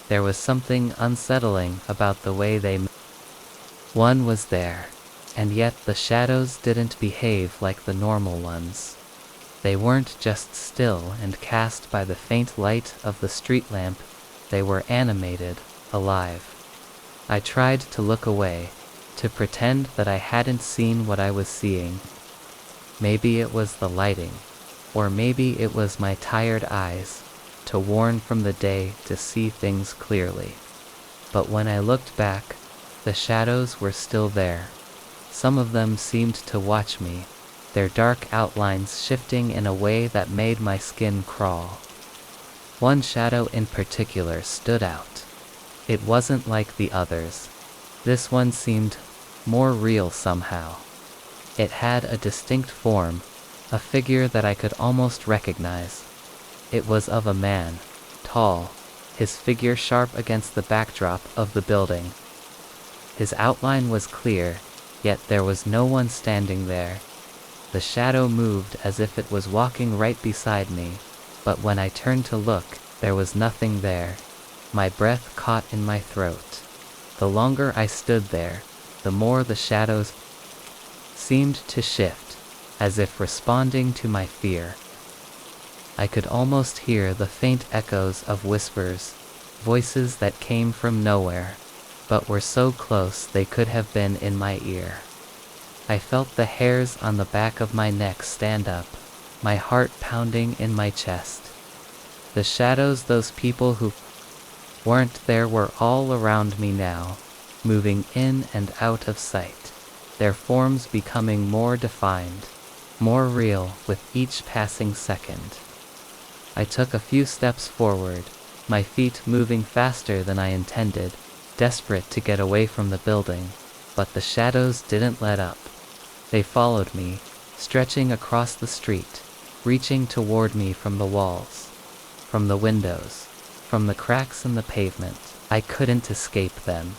There was something unsettling about the way they moved. One was there, and yet the shadows didn't behave like the normal ones. They weren't just still and cast by the faint light of the street lamp, they were animated, alive. I tried to look away, to pretend that I hadn't seen what I was seeing, Maybe it was the lighting, or maybe it was my tired eyes, to warn from the day to see things clearly. But when I looked back, the shadows were still there. Some of them seemed to watch me, their dark outlines shifting in a way that made my skin crawl. One shadow in particular stood out. It wasn't like the others. This one seemed more real somehow. It had a distinct form, a figure that I could almost recognize. It was of a man, tall, his figure sharp against the backdrop of the building. His outline was clear, yet there was no one standing there. The shadow moved as if it was walking right beside me, but when I turned to look, there was nothing there. My breath caught in my throat. The longer I stood there, the more the shadows seemed to shift, as if responding to my fear. I could almost hear the faint echoes of whispers, voices that came from nowhere, but were so close they could have been in my ear. I felt the hairs on the back of my neck stand up, my heart pounding in my chest. The shadows, those people who weren't there, were all around me now, moving in and out of sight, their forms becoming more defined, more real with each passing second. I took a few steps forward, my feet moving faster than I intended, desperate to get away from the building, but the shadows didn't let up. They followed me, stretching across the street, reaching toward me from the walls, from the windows, from the cracks in the pavement. I couldn't escape them.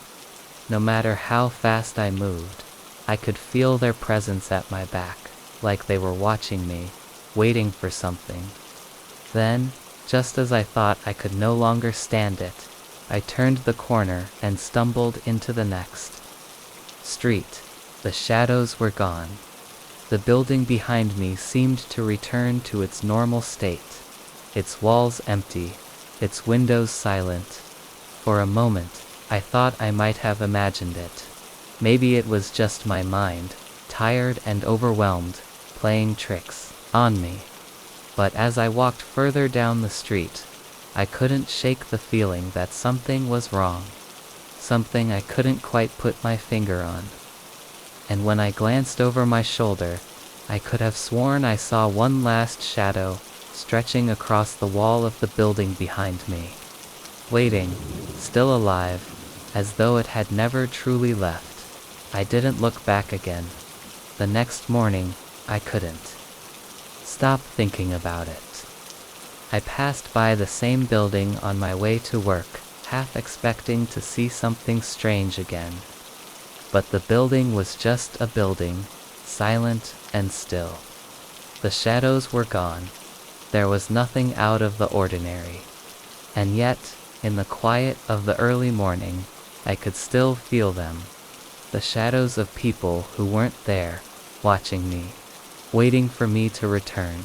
No matter how fast I moved, I could feel their presence at my back, like they were watching me, waiting for something. Then, just as I thought I could no longer stand it, I turned the corner and stumbled into the next street. The shadows were gone. The building behind me seemed to return to its normal state, its walls empty, its windows silent. For a moment, I thought I might have imagined it. Maybe it was just my mind, tired and overwhelmed, playing tricks on me. But as I walked further down the street, I couldn't shake the feeling that something was wrong, something I couldn't quite put my finger on. And when I glanced over my shoulder, I could have sworn I saw one last shadow stretching across the wall of the building behind me, waiting, still alive, as though it had never truly left. I didn't look back again. The next morning, I couldn't stop thinking about it. I passed by the same building on my way to work, half expecting to see something strange again. But the building was just a building, silent and still. The shadows were gone. There was nothing out of the ordinary. And yet, in the quiet of the early morning, I could still feel them. The shadows of people who weren't there, watching me, waiting for me to return.